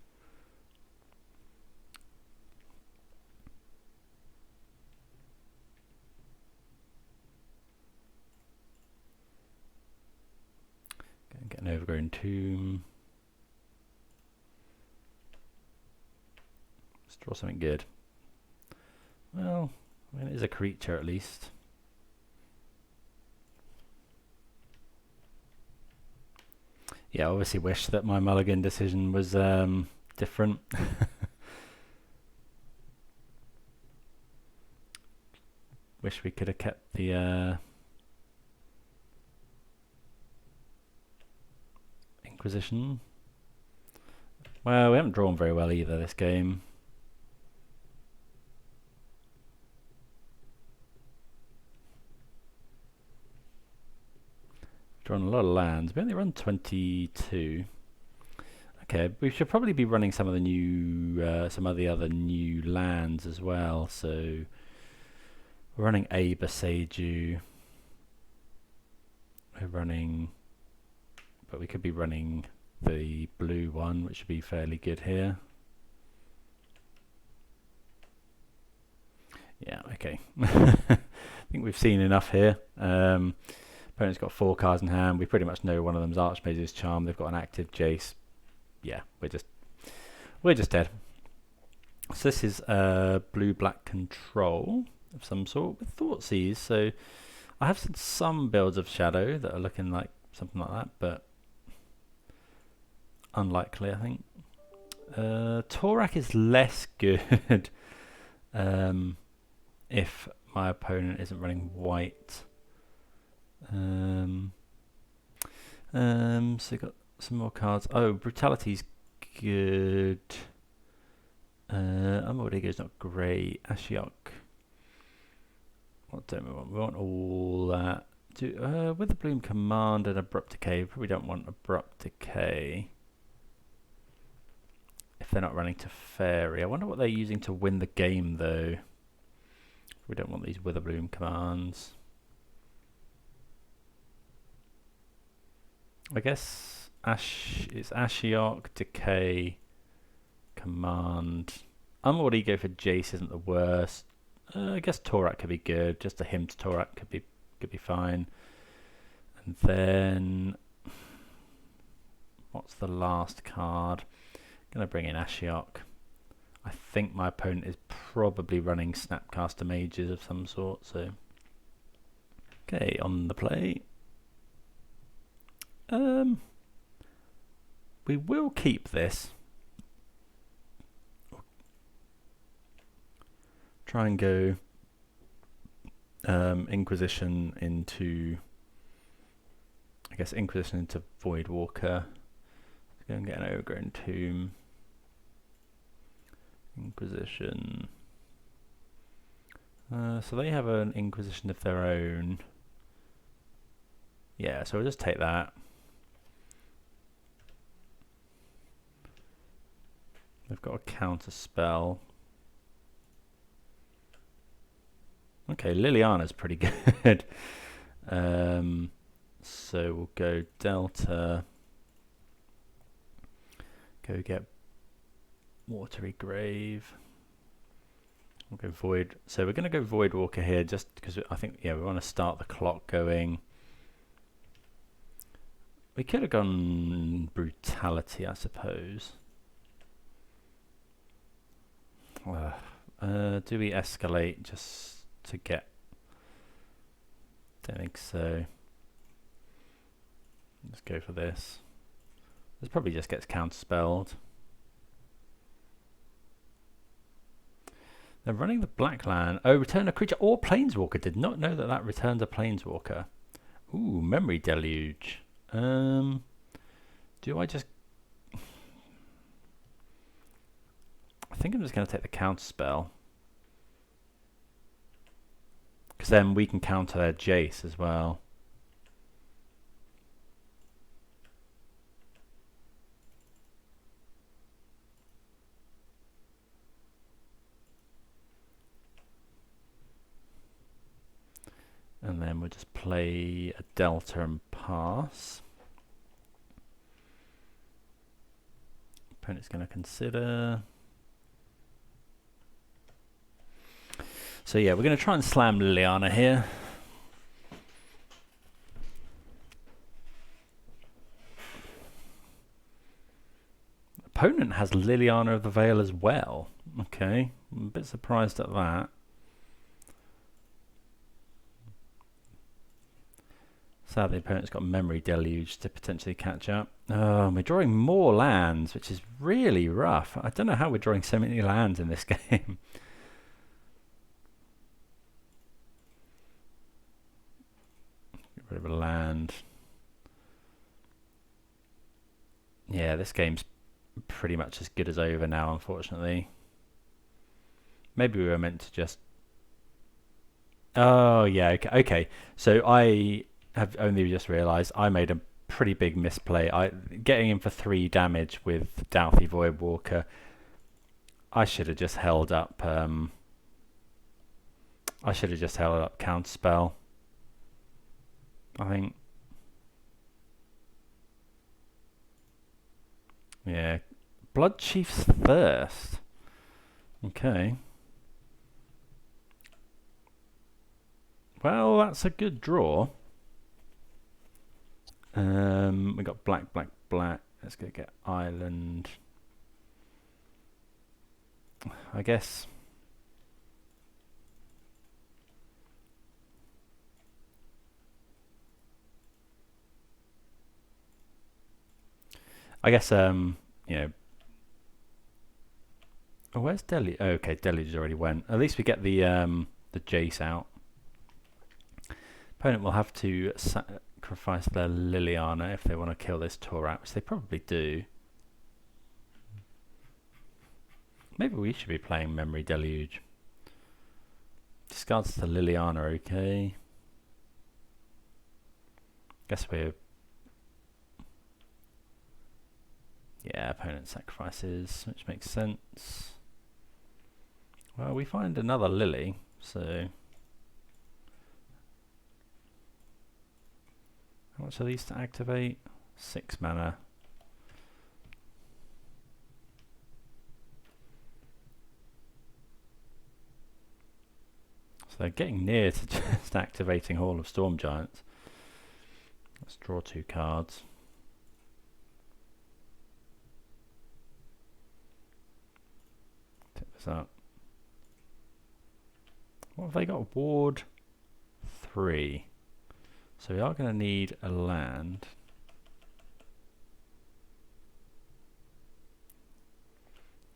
Going to get an Overgrown Tomb. Draw something good. Well, I mean, it is a creature at least. Yeah, obviously wish that my mulligan decision was different. Wish we could have kept the Inquisition. Well, we haven't drawn very well either this game. Drawn a lot of lands. We only run 22. Okay, we should probably be running some of the new, some of the other new lands as well. So we're running a Boseiju. We're running, but we could be running the blue one, which would be fairly good here. Yeah, okay. I think we've seen enough here. Opponent's got 4 cards in hand. We pretty much know one of them's Archmage's Charm. They've got an active Jace. Yeah, we're just dead. So this is blue-black control of some sort with Thoughtseize. So I have seen some builds of Shadow that are looking like something like that, but unlikely, I think. Torak is less good if my opponent isn't running white. So got some more cards. Oh, Brutality's good. Unmoored Ego is not great. Ashiok. What don't we want? We want all that. Witherbloom Command and Abrupt Decay. Probably don't want Abrupt Decay if they're not running to Fairy. I wonder what they're using to win the game, though. We don't want these Witherbloom Commands. I guess it's Ashiok, Decay, Command. Unmoored Ego for Jace isn't the worst. I guess Torak could be good. Just a him to Torak could be fine. And then what's the last card? I'm gonna bring in Ashiok. I think my opponent is probably running Snapcaster Mages of some sort. So okay, on the play. We will keep this. Try and go Inquisition into, I guess, Inquisition into Voidwalker. Let's go and get an Overgrown Tomb. Inquisition. So they have an Inquisition of their own. Yeah, so we'll just take that. They've got a counter spell. Okay, Liliana's pretty good. So we'll go Delta. Go get Watery Grave. We'll go Void. So we're going to go Voidwalker here just because I think, yeah, we want to start the clock going. We could have gone Brutality, I suppose. Do we escalate just to get? Don't think so. Let's go for this. This probably just gets counterspelled. They're running the black land. Oh, return a creature or planeswalker. Did not know that that returned a planeswalker. Ooh, memory deluge. Do I just? I think I'm just going to take the counter spell, because then we can counter their Jace as well. And then we'll just play a Delta and pass. Opponent's going to consider. So yeah, we're going to try and slam Liliana here. Opponent has Liliana of the Veil as well. Okay, I'm a bit surprised at that. Sadly, the opponent's got Memory Deluge to potentially catch up. Oh, we're drawing more lands, which is really rough. I don't know how we're drawing so many lands in this game. Get rid of a land. Yeah, this game's pretty much as good as over now, unfortunately. Maybe we were meant to just... Oh, yeah, okay. So I have only just realised I made a pretty big misplay. Getting in for 3 damage with Dauthi Voidwalker. I should have just held up. I should have just held up Counterspell. I think. Yeah, Blood Chief's Thirst. Okay. Well, that's a good draw. We got black, black, black. Let's go get Island. I guess. You know. Oh, where's Deluge? Oh, okay, Deluge already went. At least we get the Jace out. Opponent will have to sacrifice their Liliana if they want to kill this Torak, which they probably do. Maybe we should be playing Memory Deluge. Discards to Liliana, okay. Guess we're... Yeah, opponent sacrifices, which makes sense. Well, we find another Lily, so... How much are these to activate? 6 mana. So they're getting near to just activating Hall of Storm Giants. Let's draw 2 cards. Tip this up. What have they got? Ward 3. So we are going to need a land.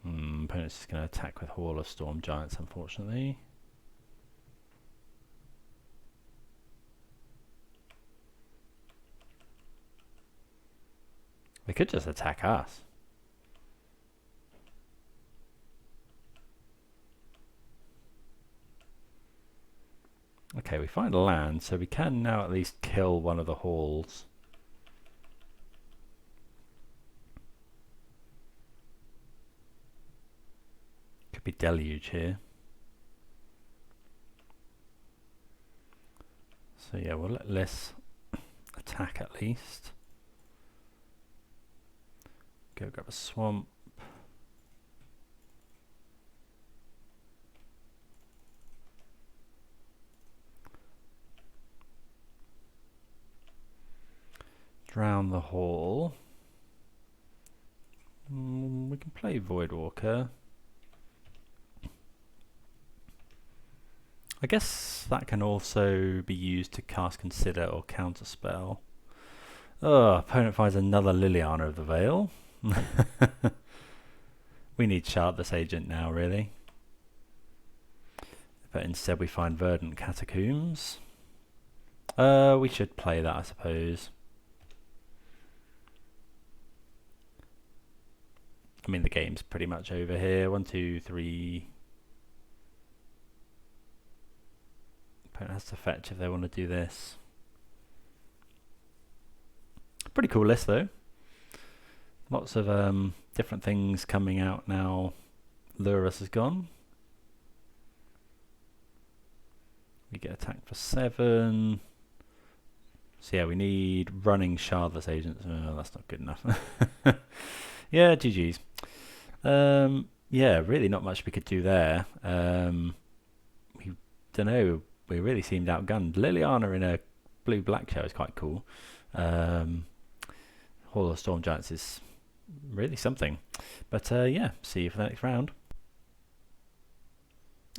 Opponent's just going to attack with Hall of Storm Giants, unfortunately. They could just attack us. Okay, we find a land, so we can now at least kill one of the halls. Could be Deluge here. So yeah, we'll let this attack at least. Go grab a swamp. Drown the hall. We can play Voidwalker. I guess that can also be used to cast Consider or Counterspell. Oh, opponent finds another Liliana of the Veil. We need Shardless Agent now, really. But instead we find Verdant Catacombs. We should play that, I suppose. I mean, the game's pretty much over here. 1, 2, 3. Opponent has to fetch if they want to do this. Pretty cool list, though. Lots of different things coming out now. Lurrus is gone. We get attacked for 7. So yeah, we need running Shardless Agents. Oh, that's not good enough. Yeah, GG's. Yeah, really not much we could do there. We don't know. We really seemed outgunned. Liliana in a blue-black show is quite cool. Hall of Storm Giants is really something. But yeah, see you for the next round.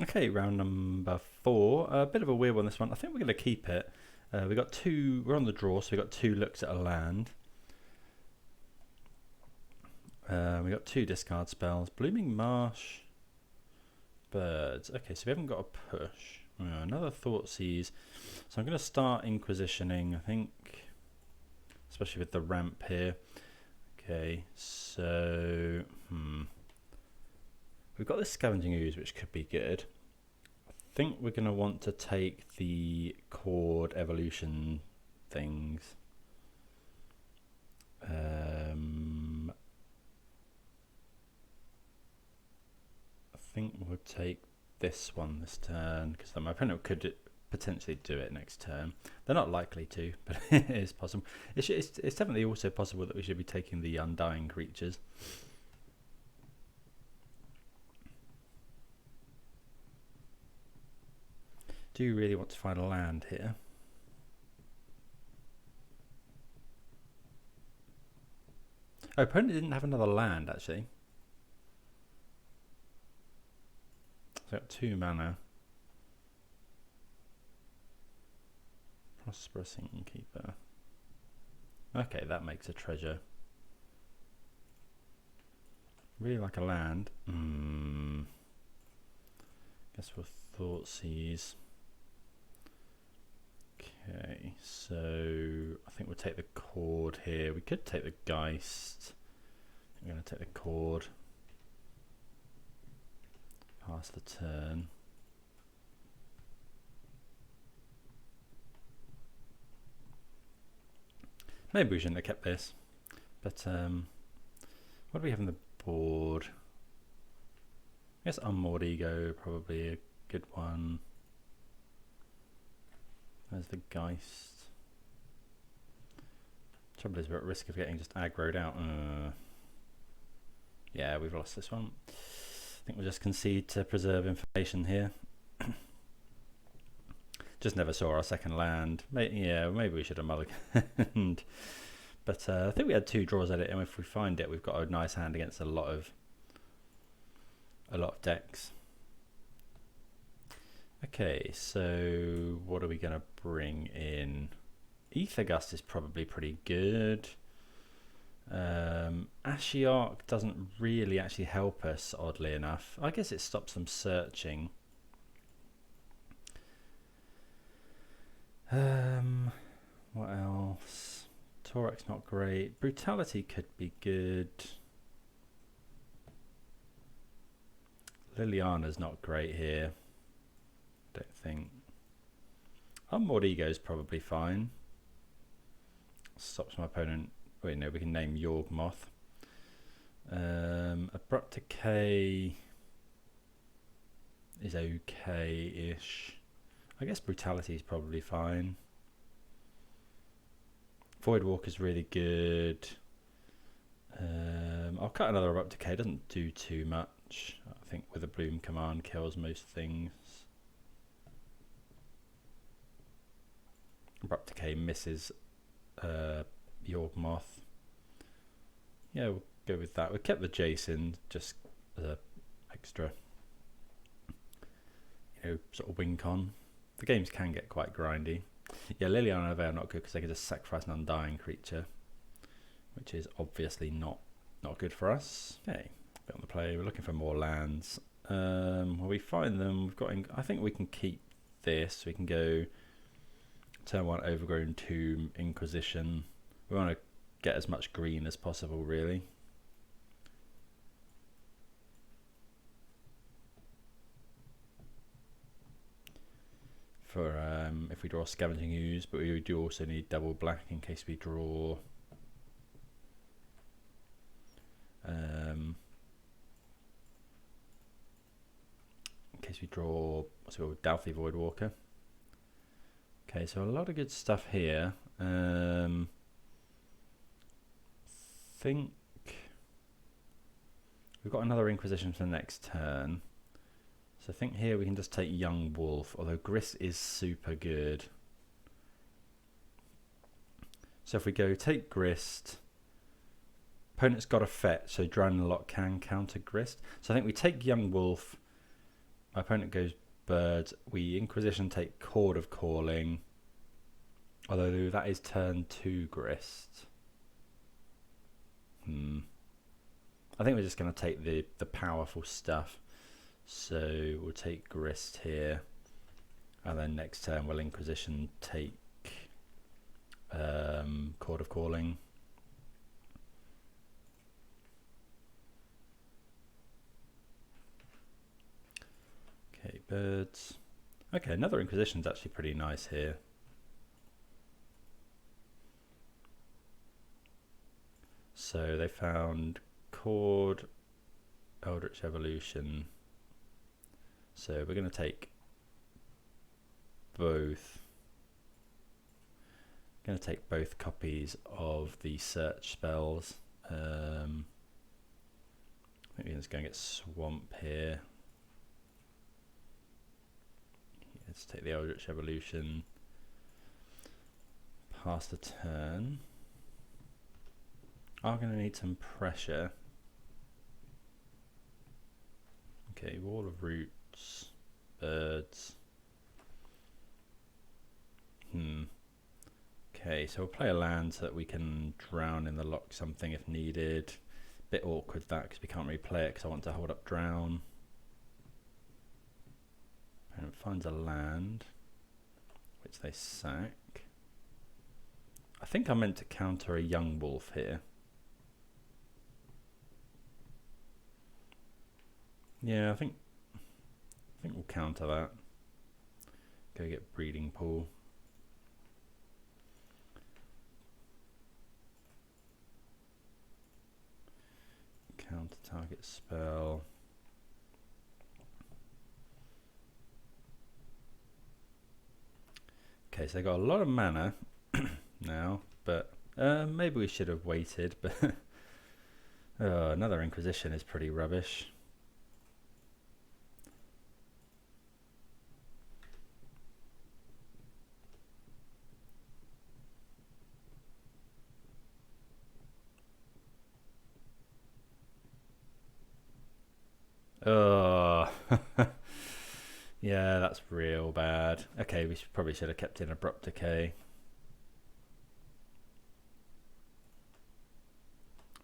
Okay, round number 4. A bit of a weird one, this one. I think we're going to keep it. We got 2. We're on the draw, so we got 2 looks at a land. We got 2 discard spells. Blooming Marsh. Birds. Okay, so we haven't got a push. Another Thoughtseize. So I'm going to start Inquisitioning, I think. Especially with the ramp here. Okay, so... We've got this Scavenging Ooze, which could be good. I think we're going to want to take the Chord Evolution things. I think we'll take this one this turn, because my opponent could potentially do it next turn. They're not likely to, but it is possible. It's definitely also possible that we should be taking the Undying creatures. Do you really want to find a land here? Oh, opponent didn't have another land, actually. So got 2 mana. Prosperous Innkeeper. Okay, that makes a treasure. Really like a land. Guess we'll Thoughtseize. Okay, so I think we'll take the Chord here. We could take the Geist. We're going to take the Chord. pass the turn. Maybe we shouldn't have kept this, but what do we have on the board? I guess Unmoored Ego, probably a good one. There's the Geist. Trouble is we're at risk of getting just aggroed out. Yeah, we've lost this one. I think we'll just concede to preserve information here. Just never saw our second land. Yeah, maybe we should have mulliganed. But I think we had 2 draws at it, and if we find it, we've got a nice hand against a lot of decks. Okay, so what are we going to bring in? Aether Gust is probably pretty good. Ashiok doesn't really actually help us, oddly enough. I guess it stops them searching. What else? Torak's not great. Brutality could be good. Liliana's not great here. Don't think. Unmoored Ego is probably fine. Stops my opponent. Wait, no, we can name Yawgmoth. Abrupt Decay is okay-ish. I guess Brutality is probably fine. Voidwalker's really good. I'll cut another Abrupt Decay. Doesn't do too much. I think Witherbloom Command kills most things. Abrupt Decay misses Yawgmoth. Yeah, we'll go with that. We kept the Jace in just as a extra, sort of win con. The games can get quite grindy. Yeah, Liliana are not good because they can just sacrifice an undying creature, which is obviously not good for us. Okay, bit on the play. We're looking for more lands. When we find them, we've got. I think we can keep this. We can go turn 1 Overgrown Tomb, Inquisition. We want to get as much green as possible, really. For if we draw Scavenging Ooze, but we do also need double black in case we draw what's it called, Dauthi Voidwalker. Okay, so a lot of good stuff here. Think we've got another Inquisition for the next turn. So I think here we can just take Young Wolf, although Grist is super good. So if we go take Grist, opponent's got a fetch, so Drowning Loch can counter Grist. So I think we take Young Wolf, my opponent goes Birds, we Inquisition take Chord of Calling, although that is turn 2 Grist. I think we're just going to take the powerful stuff. So we'll take Grist here, and then next turn we'll Inquisition take Chord of Calling. Okay, Birds. Okay, another Inquisition's actually pretty nice here. So they found Chord, Eldritch Evolution. So we're going to take both. Going to take both copies of the search spells. I think we're just going to get Swamp here. Let's take the Eldritch Evolution. Pass the turn. I'm going to need some pressure. Okay, Wall of Roots, Birds. Okay, so we'll play a land so that we can drown in the Loch something if needed. Bit awkward that because we can't really play it because I want to hold up Drown. And it finds a land, which they sack. I think I meant to counter a Young Wolf here. Yeah, I think I think we'll counter that. Go get Breeding Pool. Counter target spell. Okay, so I got a lot of mana now, but maybe we should have waited, but another Inquisition is pretty rubbish. Oh, yeah, that's real bad. Okay, we probably should have kept in Abrupt Decay.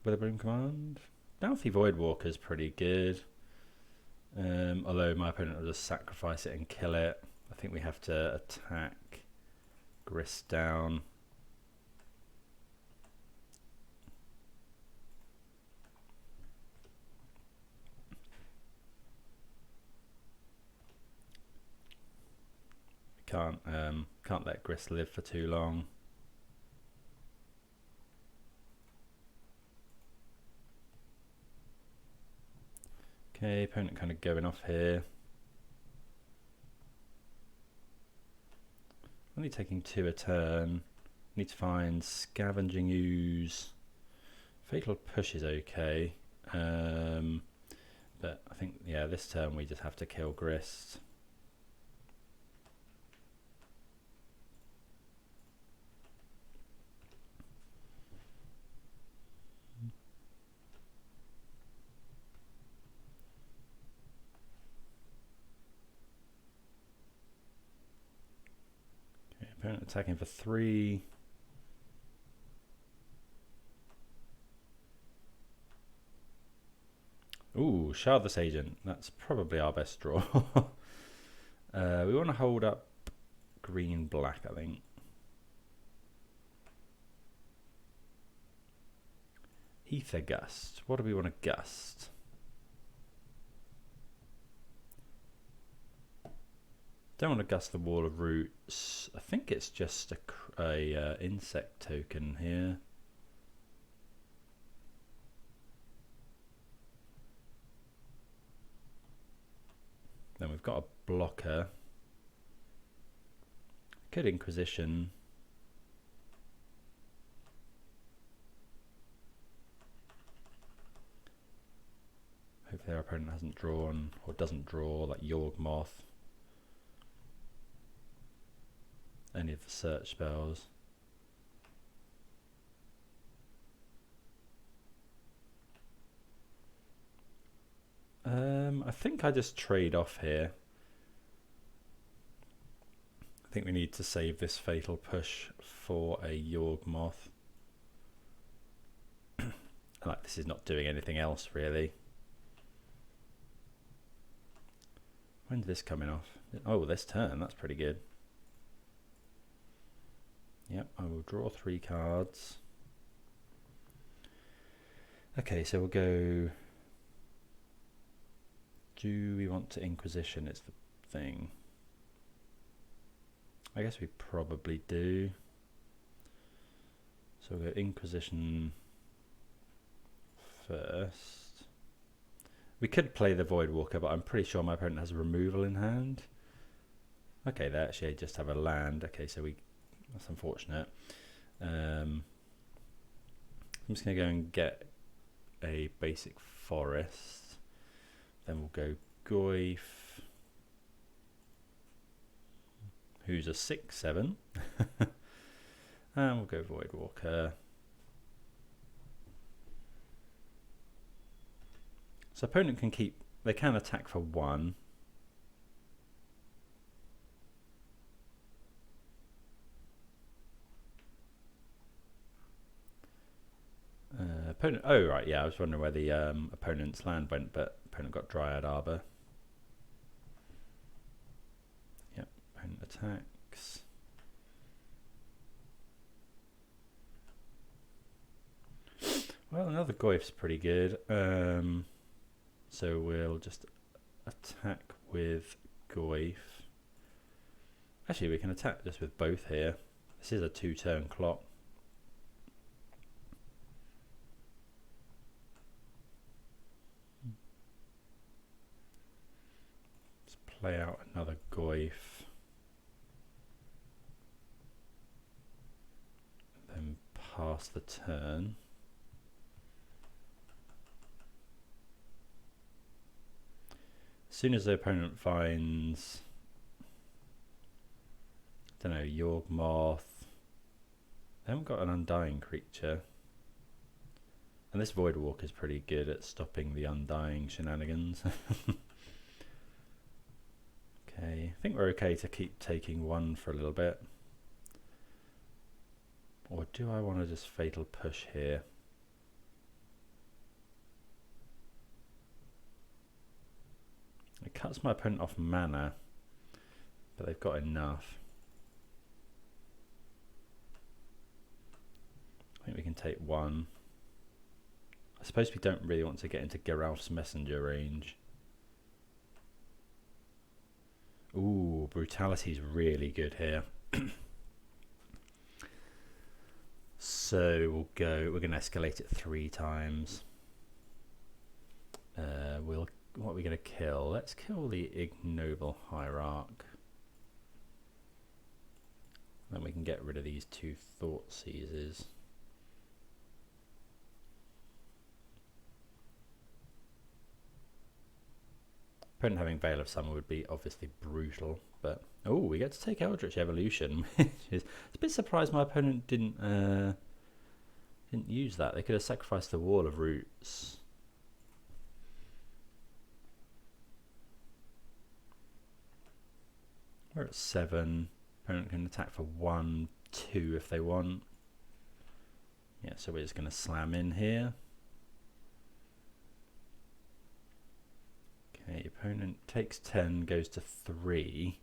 Witherbloom Command. Dauthi Voidwalker is pretty good. Although my opponent will just sacrifice it and kill it. I think we have to attack Grist down. Can't let Grist live for too long. Okay, opponent kind of going off here. Only taking 2 a turn. Need to find Scavenging Ooze. Fatal Push is okay. But I think, yeah, this turn we just have to kill Grist. Opponent attacking for 3. Ooh, Shardless Agent. That's probably our best draw. We want to hold up green-black, I think. Aether Gust. What do we want to gust? Don't want to gust the Wall of Roots. I think it's just a insect token here. Then we've got a blocker. Good Inquisition. Hopefully our opponent hasn't drawn or doesn't draw like Yawgmoth. Any of the search spells. I think I just trade off here. I think we need to save this Fatal Push for a Yawgmoth. Like, this is not doing anything else really. When's this coming off? Oh, this turn, that's pretty good. Yep, I will draw 3 cards. Okay, so we'll go... Do we want to Inquisition? It's the thing. I guess we probably do. So we'll go Inquisition first. We could play the Voidwalker, but I'm pretty sure my opponent has removal in hand. Okay, they actually just have a land. Okay, so that's unfortunate. I'm just going to go and get a basic forest. Then we'll go Goyf, who's a 6/7. And we'll go Voidwalker. So opponent can keep, they can attack for 1. Opponent, oh right, yeah, I was wondering where the opponent's land went, but opponent got Dryad Arbor. Yep, opponent attacks. Well, another Goyf's pretty good. So we'll just attack with Tarmogoyf. Actually, we can attack this with both here. This is a 2-turn clock. Let's play out another Goyf. Then pass the turn. As soon as the opponent finds, I don't know, Yawgmoth, they haven't got an Undying creature. And this Voidwalker is pretty good at stopping the Undying shenanigans. Okay, I think we're okay to keep taking one for a little bit. Or do I want to just Fatal Push here? It cuts my opponent off mana, but they've got enough. I think we can take one. I suppose we don't really want to get into Geralf's Messenger range. Ooh, Brutality is really good here. So we're going to escalate it 3 times. What are we going to kill? Let's kill the Ignoble Hierarch. Then we can get rid of these 2 Thoughtseizes. Opponent having Veil of Summer would be obviously brutal, but oh, we get to take Eldritch Evolution. It's a bit surprised my opponent didn't use that. They could have sacrificed the Wall of Roots. We're at 7. Opponent can attack for 1, 2 if they want. Yeah, so we're just going to slam in here. Okay, opponent takes 10, goes to 3.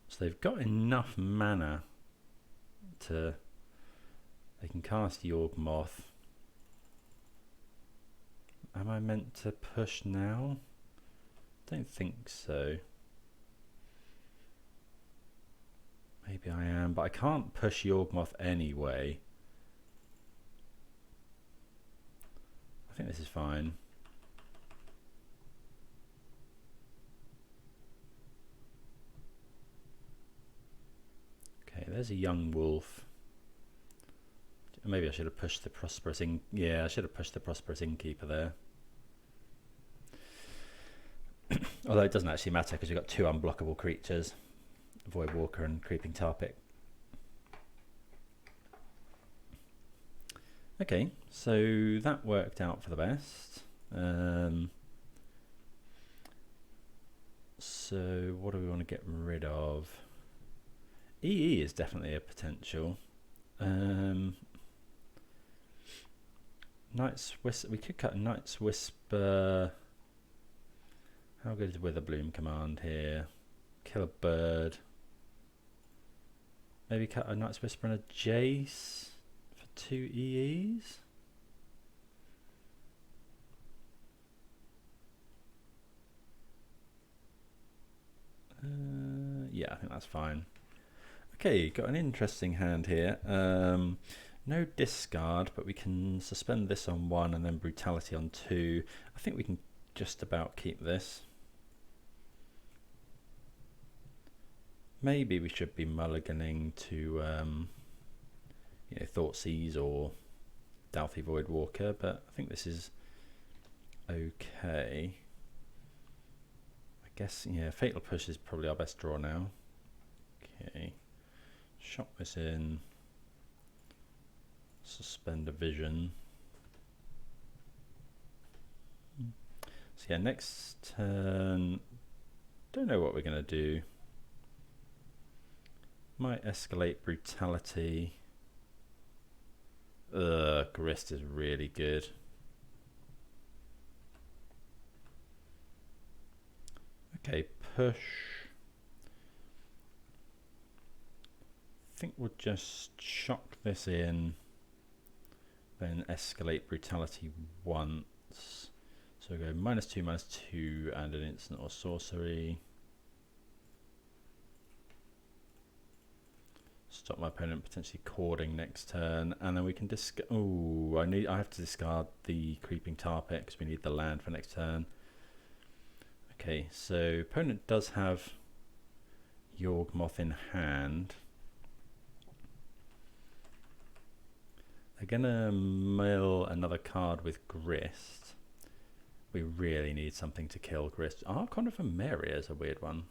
So they've got enough mana to... They can cast Yawgmoth. Am I meant to push now? Don't think so. Maybe I am, but I can't push Yawgmoth anyway. I think this is fine. Okay, there's a young wolf. Maybe I should have pushed the Prosperous I should have pushed the Prosperous Innkeeper there. Although it doesn't actually matter because we've got 2 unblockable creatures, Voidwalker and Creeping Tarpit. Okay, so that worked out for the best. So what do we want to get rid of? EE is definitely a potential. Night's Whisper. We could cut a Night's Whisper. How good is Witherbloom Command here? Kill a bird. Maybe cut a Night's Whisper and a Jace for 2 EEs. Yeah, I think that's fine. Okay, got an interesting hand here. No discard, but we can suspend this on 1 and then Brutality on 2. I think we can just about keep this. Maybe we should be mulliganing to Thoughtseize or Dauthi Voidwalker, but I think this is okay. I guess, yeah, Fatal Push is probably our best draw now. Okay, shop this in, suspend a vision. So yeah, next turn, don't know what we're going to do. Might escalate Brutality. Grist is really good. Okay, push. I think we'll just shock this in, then escalate Brutality once. So we go -2/-2 and an instant or sorcery. Stop my opponent potentially cording next turn, and then we can discard. Oh, I have to discard the Creeping Tar Pit because we need the land for next turn. Okay, so opponent does have Yawgmoth in hand. They're gonna mill another card with Grist. We really need something to kill Grist. Archon of Emeria is a weird one.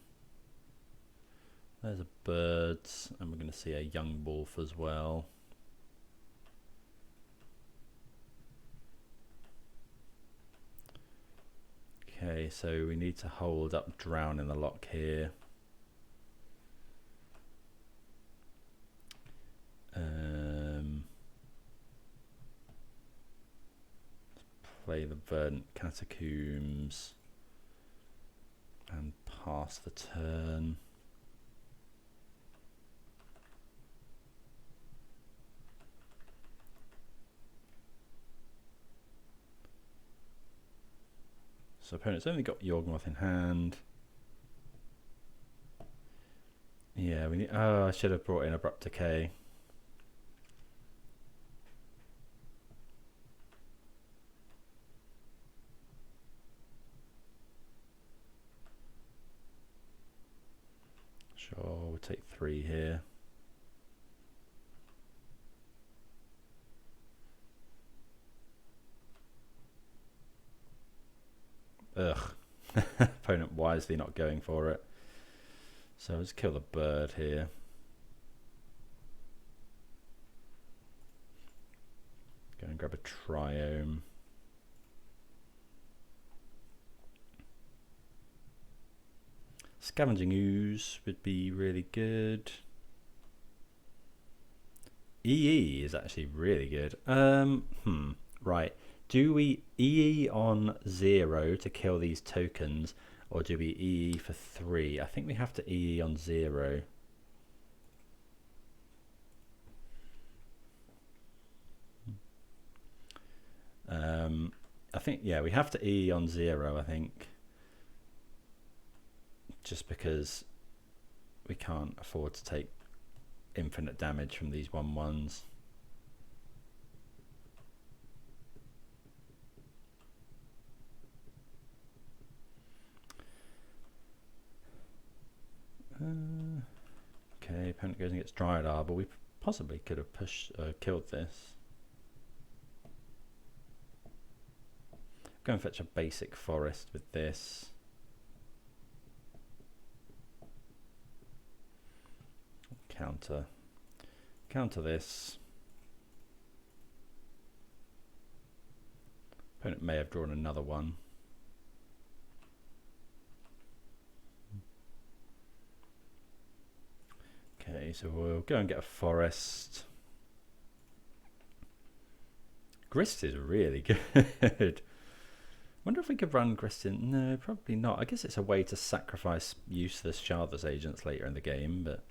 There's a bird, and we're going to see a young wolf as well. Okay, so we need to hold up Drown in the Loch here. Play the Verdant Catacombs and pass the turn. So opponent's only got Yawgmoth in hand. Yeah, we need. Oh, I should have brought in Abrupt Decay. Sure, we'll take 3 here. Ugh. Opponent wisely not going for it. So let's kill the bird here. Go and grab a Triome. Scavenging Ooze would be really good. EE is actually really good. Right. Do we EE on 0 to kill these tokens, or do we EE for 3? I think we have to EE on 0. I think, yeah, we have to EE on 0, I think. Just because we can't afford to take infinite damage from these 1/1s. Okay, opponent goes and gets Dryad Arbor. We possibly could have killed this. Go and fetch a basic forest with this. Counter this. Opponent may have drawn another one. Okay, so we'll go and get a forest. Grist is really good. Wonder if we could run Grist in. No, probably not. I guess it's a way to sacrifice useless Shardless Agents later in the game, but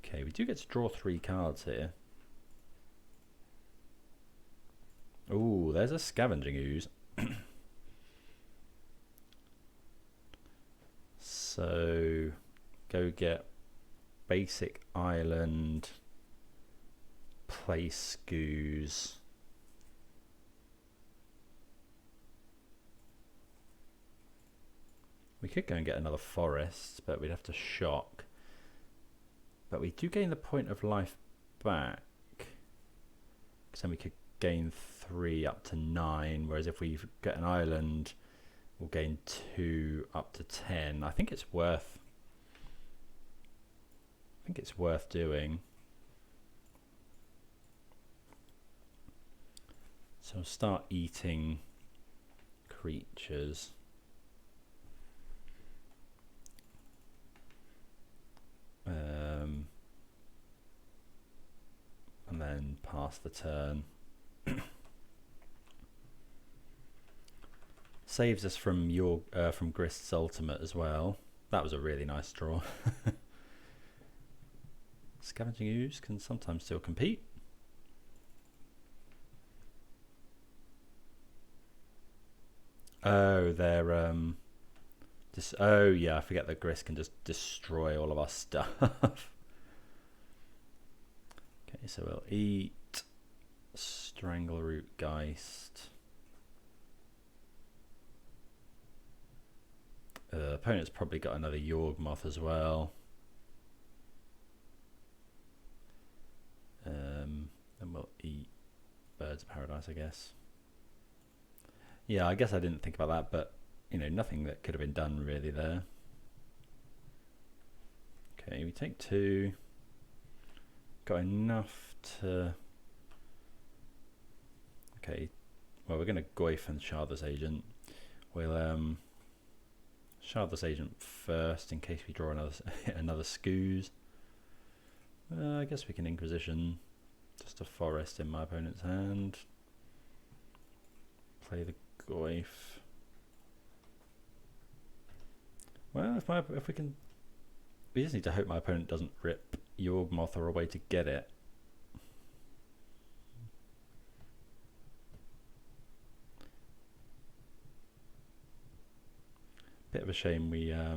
okay, we do get to draw 3 cards here. Ooh, there's a Scavenging Ooze. So go get basic island, play Ooze. We could go and get another forest, but we'd have to shock. But we do gain the point of life back, because then we could gain 3 up to 9, whereas if we get an island, we'll gain 2 up to 10. I think it's worth doing. So I'll start eating creatures. And then pass the turn. Saves us from from Grist's ultimate as well. That was a really nice draw. Scavenging Ooze can sometimes still compete. Oh, they're oh yeah, I forget that Grist can just destroy all of our stuff. Okay, so we'll eat Strangleroot Geist. Opponent's probably got another Yawgmoth as well. And we'll eat Birds of Paradise, I guess. Yeah, I guess I didn't think about that, but you know, nothing that could have been done really there. Okay, we take 2. Got enough to... Okay, well, we're going to Goyf and Shardless Agent. We'll Shardless Agent first in case we draw another Scooze. I guess we can Inquisition. Just a forest in my opponent's hand. Play the Goyf. Well, if we can... We just need to hope my opponent doesn't rip Yawgmoth or a way to get it. Bit of a shame we yeah,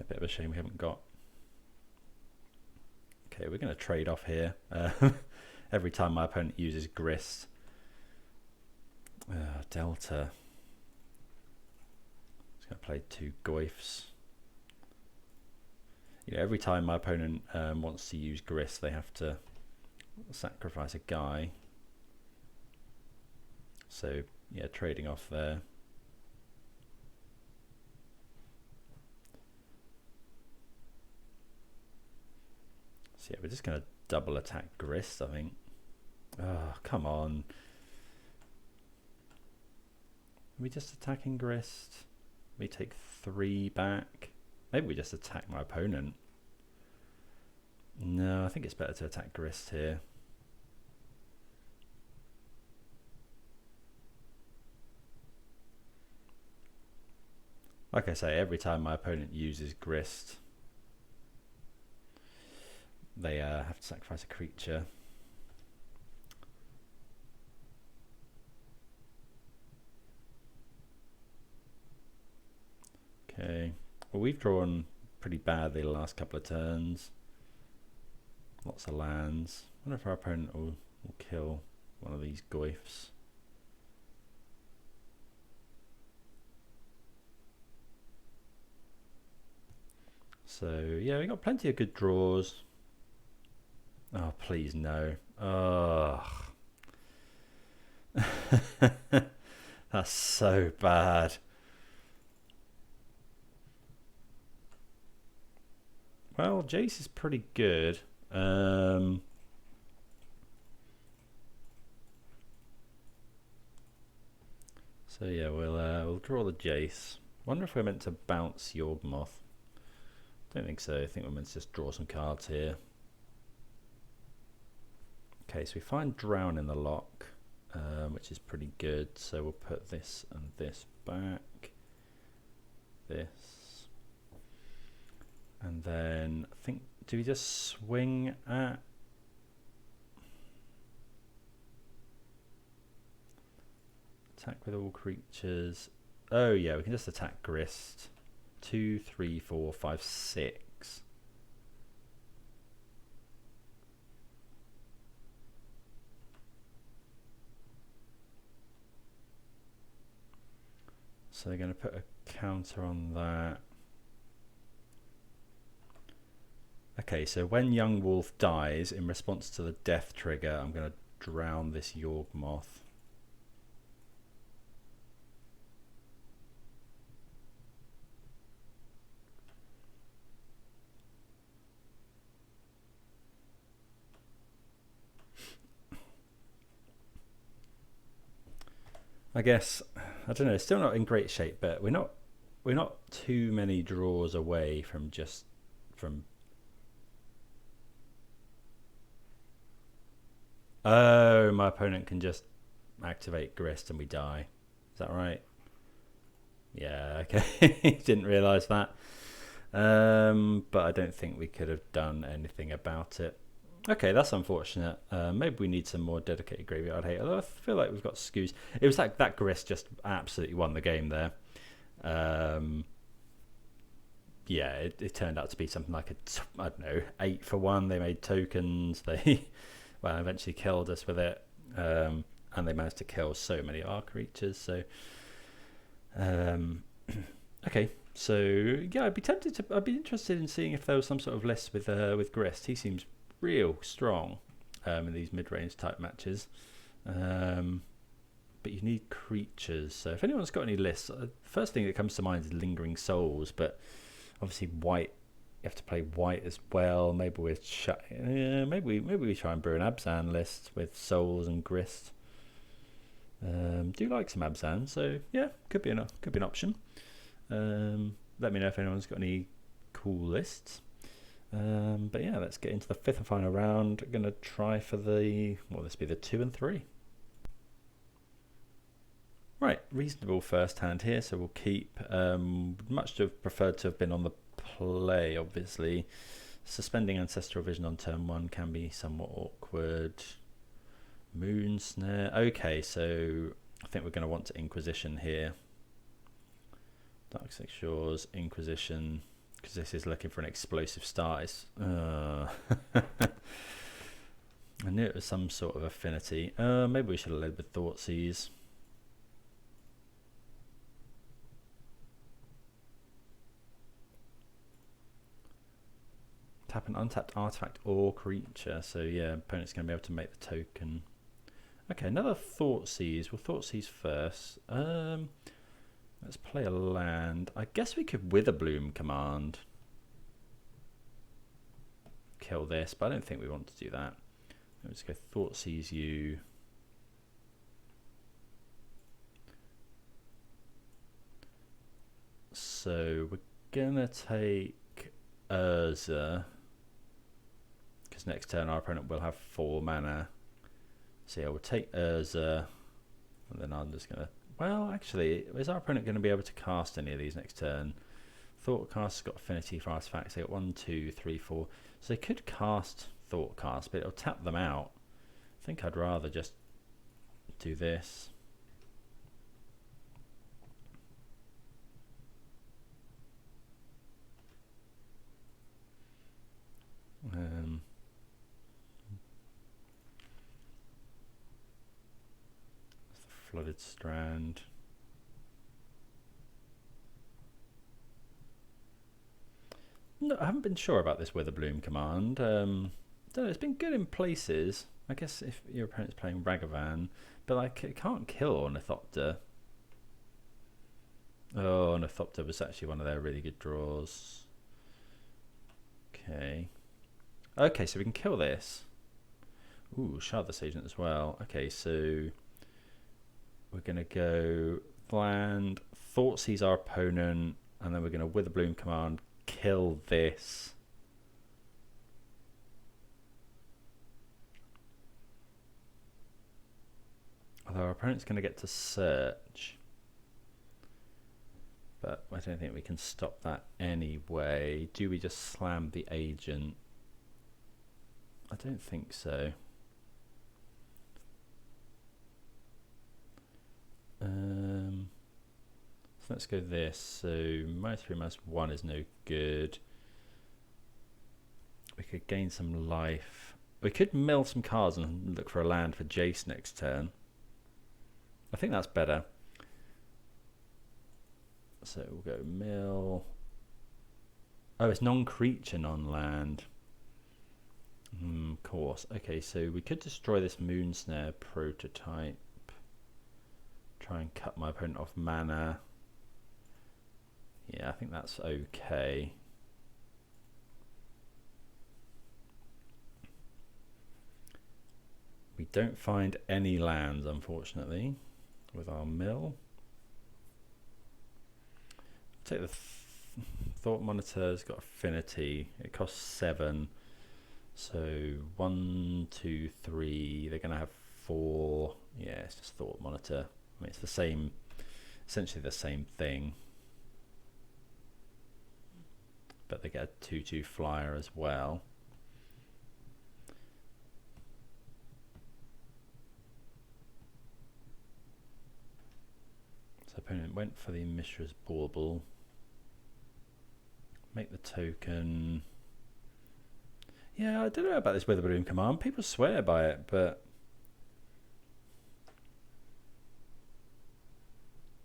a bit of a shame we haven't got. Okay, we're going to trade off here. Every time my opponent uses Grist. Delta. Just going to play 2 Goyfs. You know, every time my opponent wants to use Grist, they have to sacrifice a guy. So yeah, trading off there. So yeah, we're just going to double attack Grist, I think. Oh, come on. Are we just attacking Grist? We take 3 back. Maybe we just attack my opponent. No, I think it's better to attack Grist here. Like I say, every time my opponent uses Grist, they have to sacrifice a creature. Okay, well, we've drawn pretty badly the last couple of turns. Lots of lands. I wonder if our opponent will kill one of these Goyfs. So yeah, we got plenty of good draws. Oh, please no. Oh. That's so bad. Well, Jace is pretty good. So yeah, we'll draw the Jace. Wonder if we're meant to bounce Yawgmoth. Don't think so. I think we're meant to just draw some cards here. Okay, so we find Drown in the Loch, which is pretty good. So we'll put this and this back. This. And then I think, do we just swing at... Attack with all creatures. Oh yeah, we can just attack Grist. 2, 3, 4, 5, 6. So they're going to put a counter on that. Okay, so when Young Wolf dies, in response to the death trigger, I'm going to drown this Yawgmoth. I guess, I don't know, it's still not in great shape, but we're not too many draws away from Oh, my opponent can just activate Grist and we die. Is that right? Yeah, okay. Didn't realise that. But I don't think we could have done anything about it. Okay, that's unfortunate. Maybe we need some more dedicated graveyard hate. Although I feel like we've got Scoos. It was like that Grist just absolutely won the game there. Yeah, it turned out to be something like I don't know, 8 for 1. They made tokens. They well eventually killed us with it, and they managed to kill so many of our creatures. So, okay. So yeah, I'd be interested in seeing if there was some sort of list with Grist. He seems real strong in these mid-range type matches. But you need creatures. So if anyone's got any lists, the first thing that comes to mind is Lingering Souls. But obviously white, you have to play white as well. Maybe maybe we try and brew an Abzan list with Souls and Grist. Do like some Abzan, so yeah, could be an option. Let me know if anyone's got any cool lists. But yeah, let's get into the 5th and final round. I'm going to try for this be the 2 and 3. Right, reasonable first hand here, so we'll keep. Much to have preferred to have been on the play, obviously. Suspending Ancestral Vision on turn 1 can be somewhat awkward. Moon Snare. Okay, so I think we're going to want to Inquisition here. Darkslick Shores, Inquisition, because this is looking for an explosive start. I knew it was some sort of affinity. Maybe we should have led with Thoughtseize. Tap an untapped artifact or creature. So yeah, opponent's going to be able to make the token. Okay, another Thoughtseize. We'll Thoughtseize first. Let's play a land. I guess we could Witherbloom Command. Kill this, but I don't think we want to do that. Let's go Thoughtseize you. So we're gonna take Urza, because next turn our opponent will have 4 mana. So yeah, we'll take Urza, and then I'm just gonna. Well, actually, is our opponent going to be able to cast any of these next turn? Thoughtcast's got affinity for artifacts. They got 1, 2, 3, 4. So they could cast Thoughtcast, but it'll tap them out. I think I'd rather just do this. Flooded Strand. No, I haven't been sure about this Witherbloom Command. Don't know, it's been good in places. I guess if your opponent's playing Ragavan, but like it can't kill Ornithopter. Oh, Ornithopter was actually one of their really good draws. Okay. Okay, so we can kill this. Ooh, Shardless Agent as well. Okay, so we're going to go land, Thoughtseize our opponent, and then we're going to Witherbloom Command, kill this. Although our opponent's going to get to search. But I don't think we can stop that anyway. Do we just slam the agent? I don't think so. So let's go this. So -3, -1 is no good. We could gain some life. We could mill some cards and look for a land for Jace next turn. I think that's better. So we'll go mill. Oh, it's non-creature, non-land. Of course. Okay, so we could destroy this Moon Snare prototype. Try and cut my opponent off mana. Yeah, I think that's okay. We don't find any lands, unfortunately, with our mill. Take the Thought Monitor's got affinity. It costs 7. So 1, 2, 3. They're going to have 4. Yeah, it's just Thought Monitor. I mean, it's the same, essentially the same thing. But they get a 2/2 flyer as well. opponent went for the Mishra's Bauble. Make the token. Yeah, I don't know about this Witherbloom Command. People swear by it, but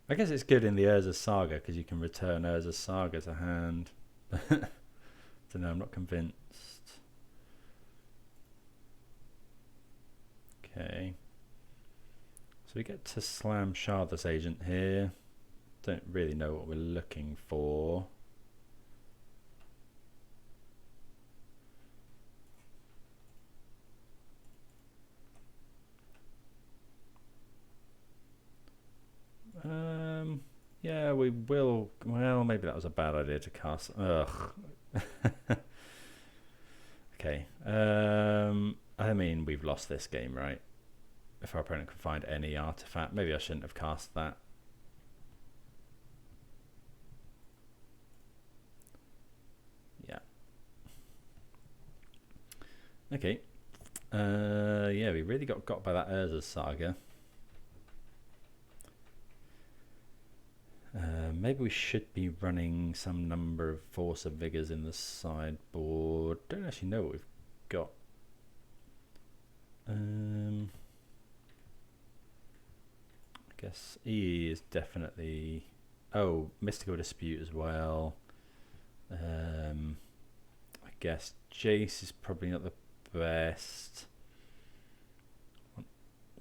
I guess it's good in the Urza's Saga because you can return Urza's Saga to hand. Don't know, I'm not convinced. Okay. So we get to slam Shardless Agent here. Don't really know what we're looking for. Yeah, we will. Well, maybe that was a bad idea to cast. Ugh. Okay. I mean, we've lost this game, right? If our opponent can find any artifact, maybe I shouldn't have cast that. Yeah. Okay. Yeah, we really got by that Urza's Saga. Maybe we should be running some number of Force of Vigors in the sideboard. Don't actually know what we've got. I guess E is definitely... Oh, Mystical Dispute as well. I guess Jace is probably not the best.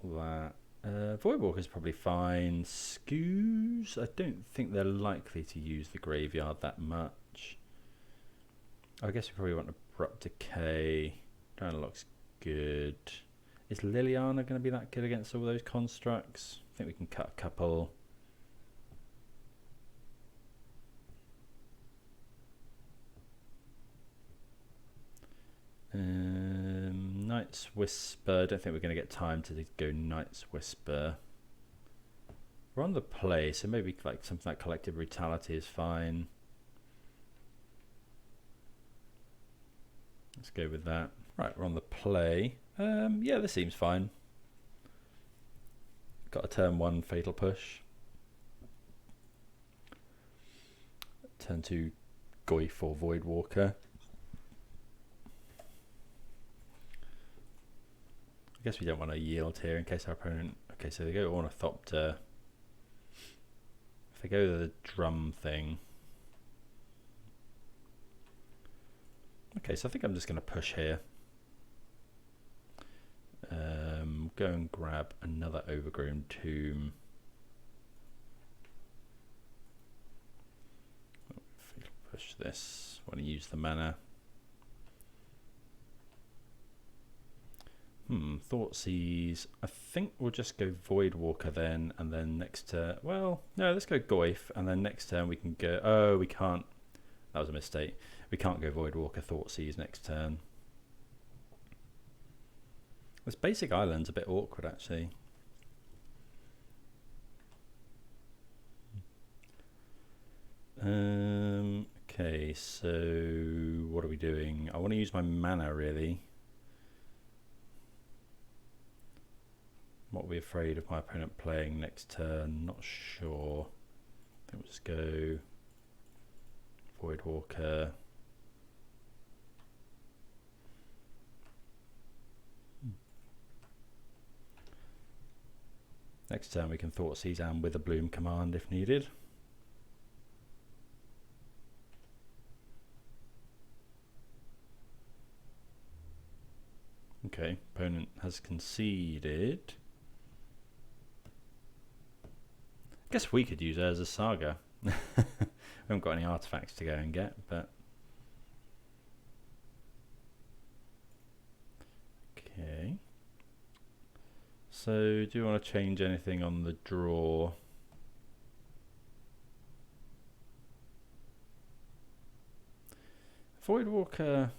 That. Voidwalker is probably fine. Scoos, I don't think they're likely to use the graveyard that much. I guess we probably want Abrupt Decay. Looks good. Is Liliana going to be that good against all those constructs? I think we can cut a couple. Night's Whisper. I don't think we're going to get time to go Night's Whisper. We're on the play, so maybe like something like Collective Brutality is fine. Let's go with that. Right, we're on the play. Yeah, this seems fine. Got a turn 1 Fatal Push. Turn 2 Goyf or Voidwalker. I guess we don't want to yield here in case our opponent... Okay, so they go Ornithopter. If they go the drum thing... Okay, so I think I'm just going to push here. Go and grab another Overgrown Tomb. Push this. Want to use the mana. Thoughtseize. I think we'll just go Voidwalker then, and then next turn... Well, no, let's go Goyf, and then next turn we can go... Oh, we can't. That was a mistake. We can't go Voidwalker, Thoughtseize next turn. This basic island's a bit awkward, actually. Okay, so what are we doing? I want to use my mana, really. What are we afraid of my opponent playing next turn? Not sure. I think we'll just go Voidwalker. Next turn we can Thoughtseize and Witherbloom Command if needed. Okay, opponent has conceded. Guess we could use Urza's Saga. We haven't got any artifacts to go and get, but... Okay. So, do you want to change anything on the draw? Voidwalker,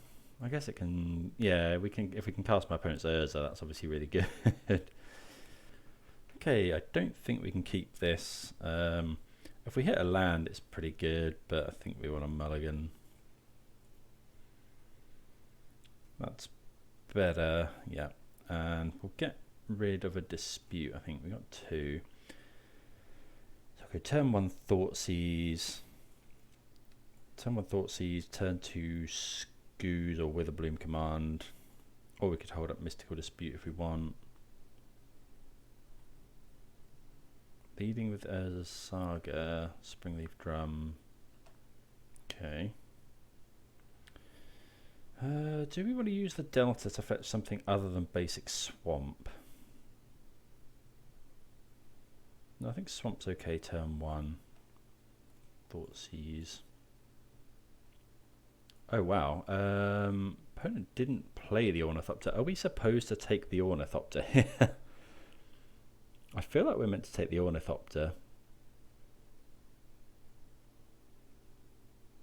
I guess it can... Yeah, we can. If we can cast my opponent's Urza, that's obviously really good. Okay, I don't think we can keep this. If we hit a land, it's pretty good, but I think we want a mulligan. That's better, yeah. And we'll get rid of a dispute. I think we got 2. So Okay, turn 1 Thoughtseize. Turn 1 Thoughtseize, turn 2 Ooze or Witherbloom Command. Or we could hold up Mystical Dispute if we want. Leading with Urza's Saga, Springleaf Drum. Okay. Do we want to use the Delta to fetch something other than basic Swamp? No, I think Swamp's okay turn 1. Thoughtseize. Oh wow. Opponent didn't play the Ornithopter. Are we supposed to take the Ornithopter here? I feel like we're meant to take the Ornithopter.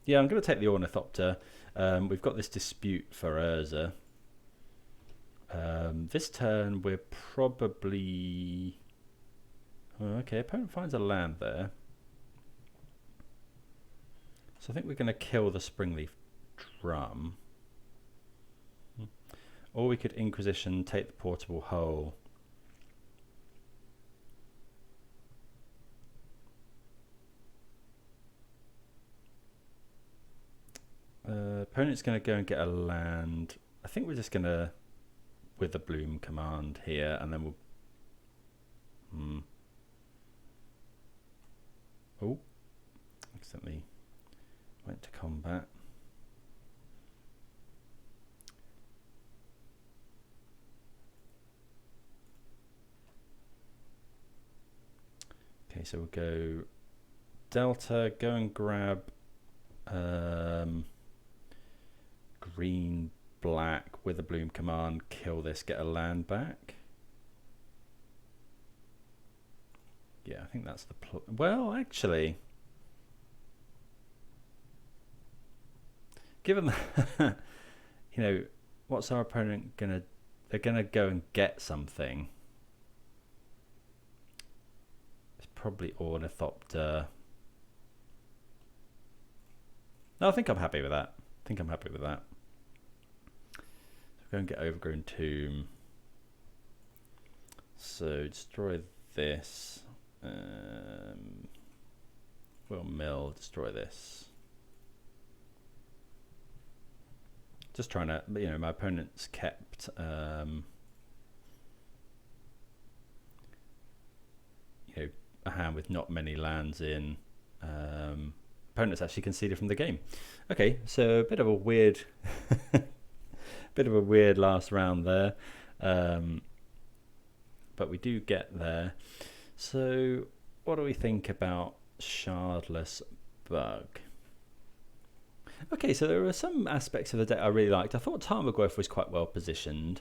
Yeah, I'm going to take the Ornithopter. We've got this dispute for Urza. This turn we're probably... Oh, okay, opponent finds a land there. So I think we're going to kill the Springleaf Drum. Or we could Inquisition, take the Portable Hull. Opponent's going to go and get a land. I think we're just going to Witherbloom Command here, and then we'll... Oh, accidentally went to combat. Okay, so we'll go Delta, go and grab green, black, Witherbloom Command, kill this, get a land back. Yeah, I think that's the well, actually, given that, you know, what's our opponent gonna? They're gonna go and get something. It's probably Ornithopter. No, I think I'm happy with that. So go and get Overgrown Tomb. So destroy this. We'll mill, destroy this. Just trying to, you know, my opponent's kept you know, a hand with not many lands in. Opponent's actually conceded from the game. Okay, so a bit of a weird last round there. But we do get there. So what do we think about Shardless Bug? Okay, so there were some aspects of the deck I really liked. I thought Tarmogoyf was quite well positioned,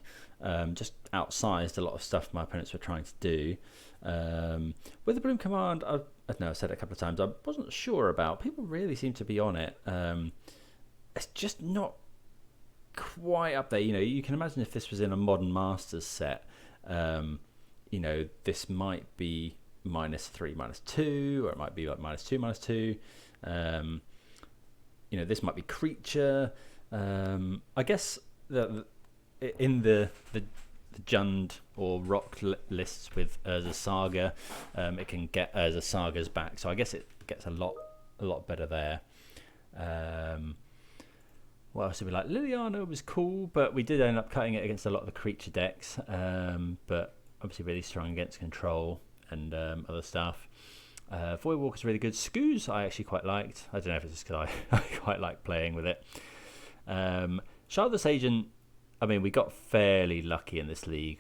just outsized a lot of stuff my opponents were trying to do. Witherbloom Command, I know I've said it a couple of times, I wasn't sure about. People really seem to be on it. It's just not quite up there. You know, you can imagine if this was in a Modern Masters set, you know, this might be -3, -2, or it might be like -2, -2. You know, this might be creature. I guess in the Jund or Rock lists with Urza Saga, it can get Urza Sagas back. So I guess it gets a lot better there. What else did we like? Liliana was cool, but we did end up cutting it against a lot of the creature decks. But obviously really strong against control and other stuff. Voidwalker's really good. Scooze I actually quite liked. I don't know if it's just because I quite like playing with it. Shardless Agent, I mean, we got fairly lucky in this league.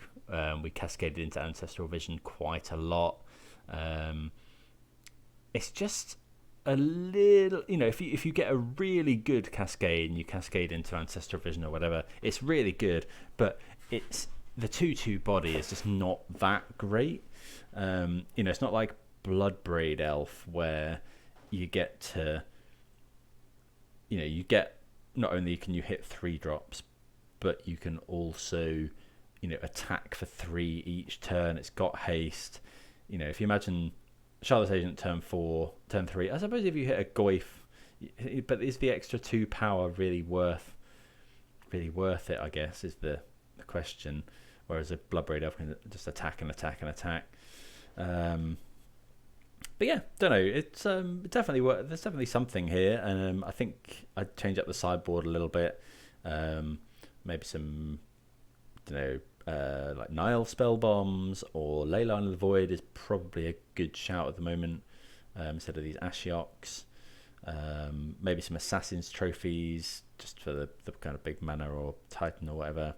We cascaded into Ancestral Vision quite a lot. It's just a little, you know, if you get a really good cascade and you cascade into Ancestral Vision or whatever, it's really good, but it's the 2/2 body is just not that great. You know, it's not like Bloodbraid Elf where you get to, you know, you get, not only can you hit 3 drops, but you can also, you know, attack for 3 each turn. It's got haste. You know, if you imagine Shardless Agent turn 4, turn 3, I suppose if you hit a Goyf, but is the extra 2 power really worth it, I guess, is the question. Whereas a Bloodbraid Elf can just attack and attack and attack. But yeah, don't know. It's definitely there's definitely something here, and I think I'd change up the sideboard a little bit. Maybe some, don't know, like Nile spell bombs or Leyline of the Void is probably a good shout at the moment, instead of these Ashioks. Maybe some Assassin's trophies just for the kind of big mana or Titan or whatever.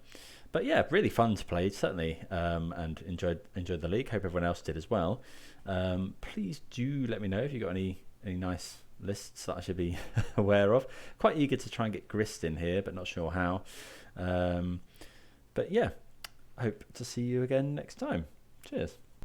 But yeah, really fun to play, certainly, and enjoyed the league. Hope everyone else did as well. Please do let me know if you got any nice lists that I should be aware of. Quite eager to try and get Grist in here, but not sure how. But yeah, hope to see you again next time. Cheers.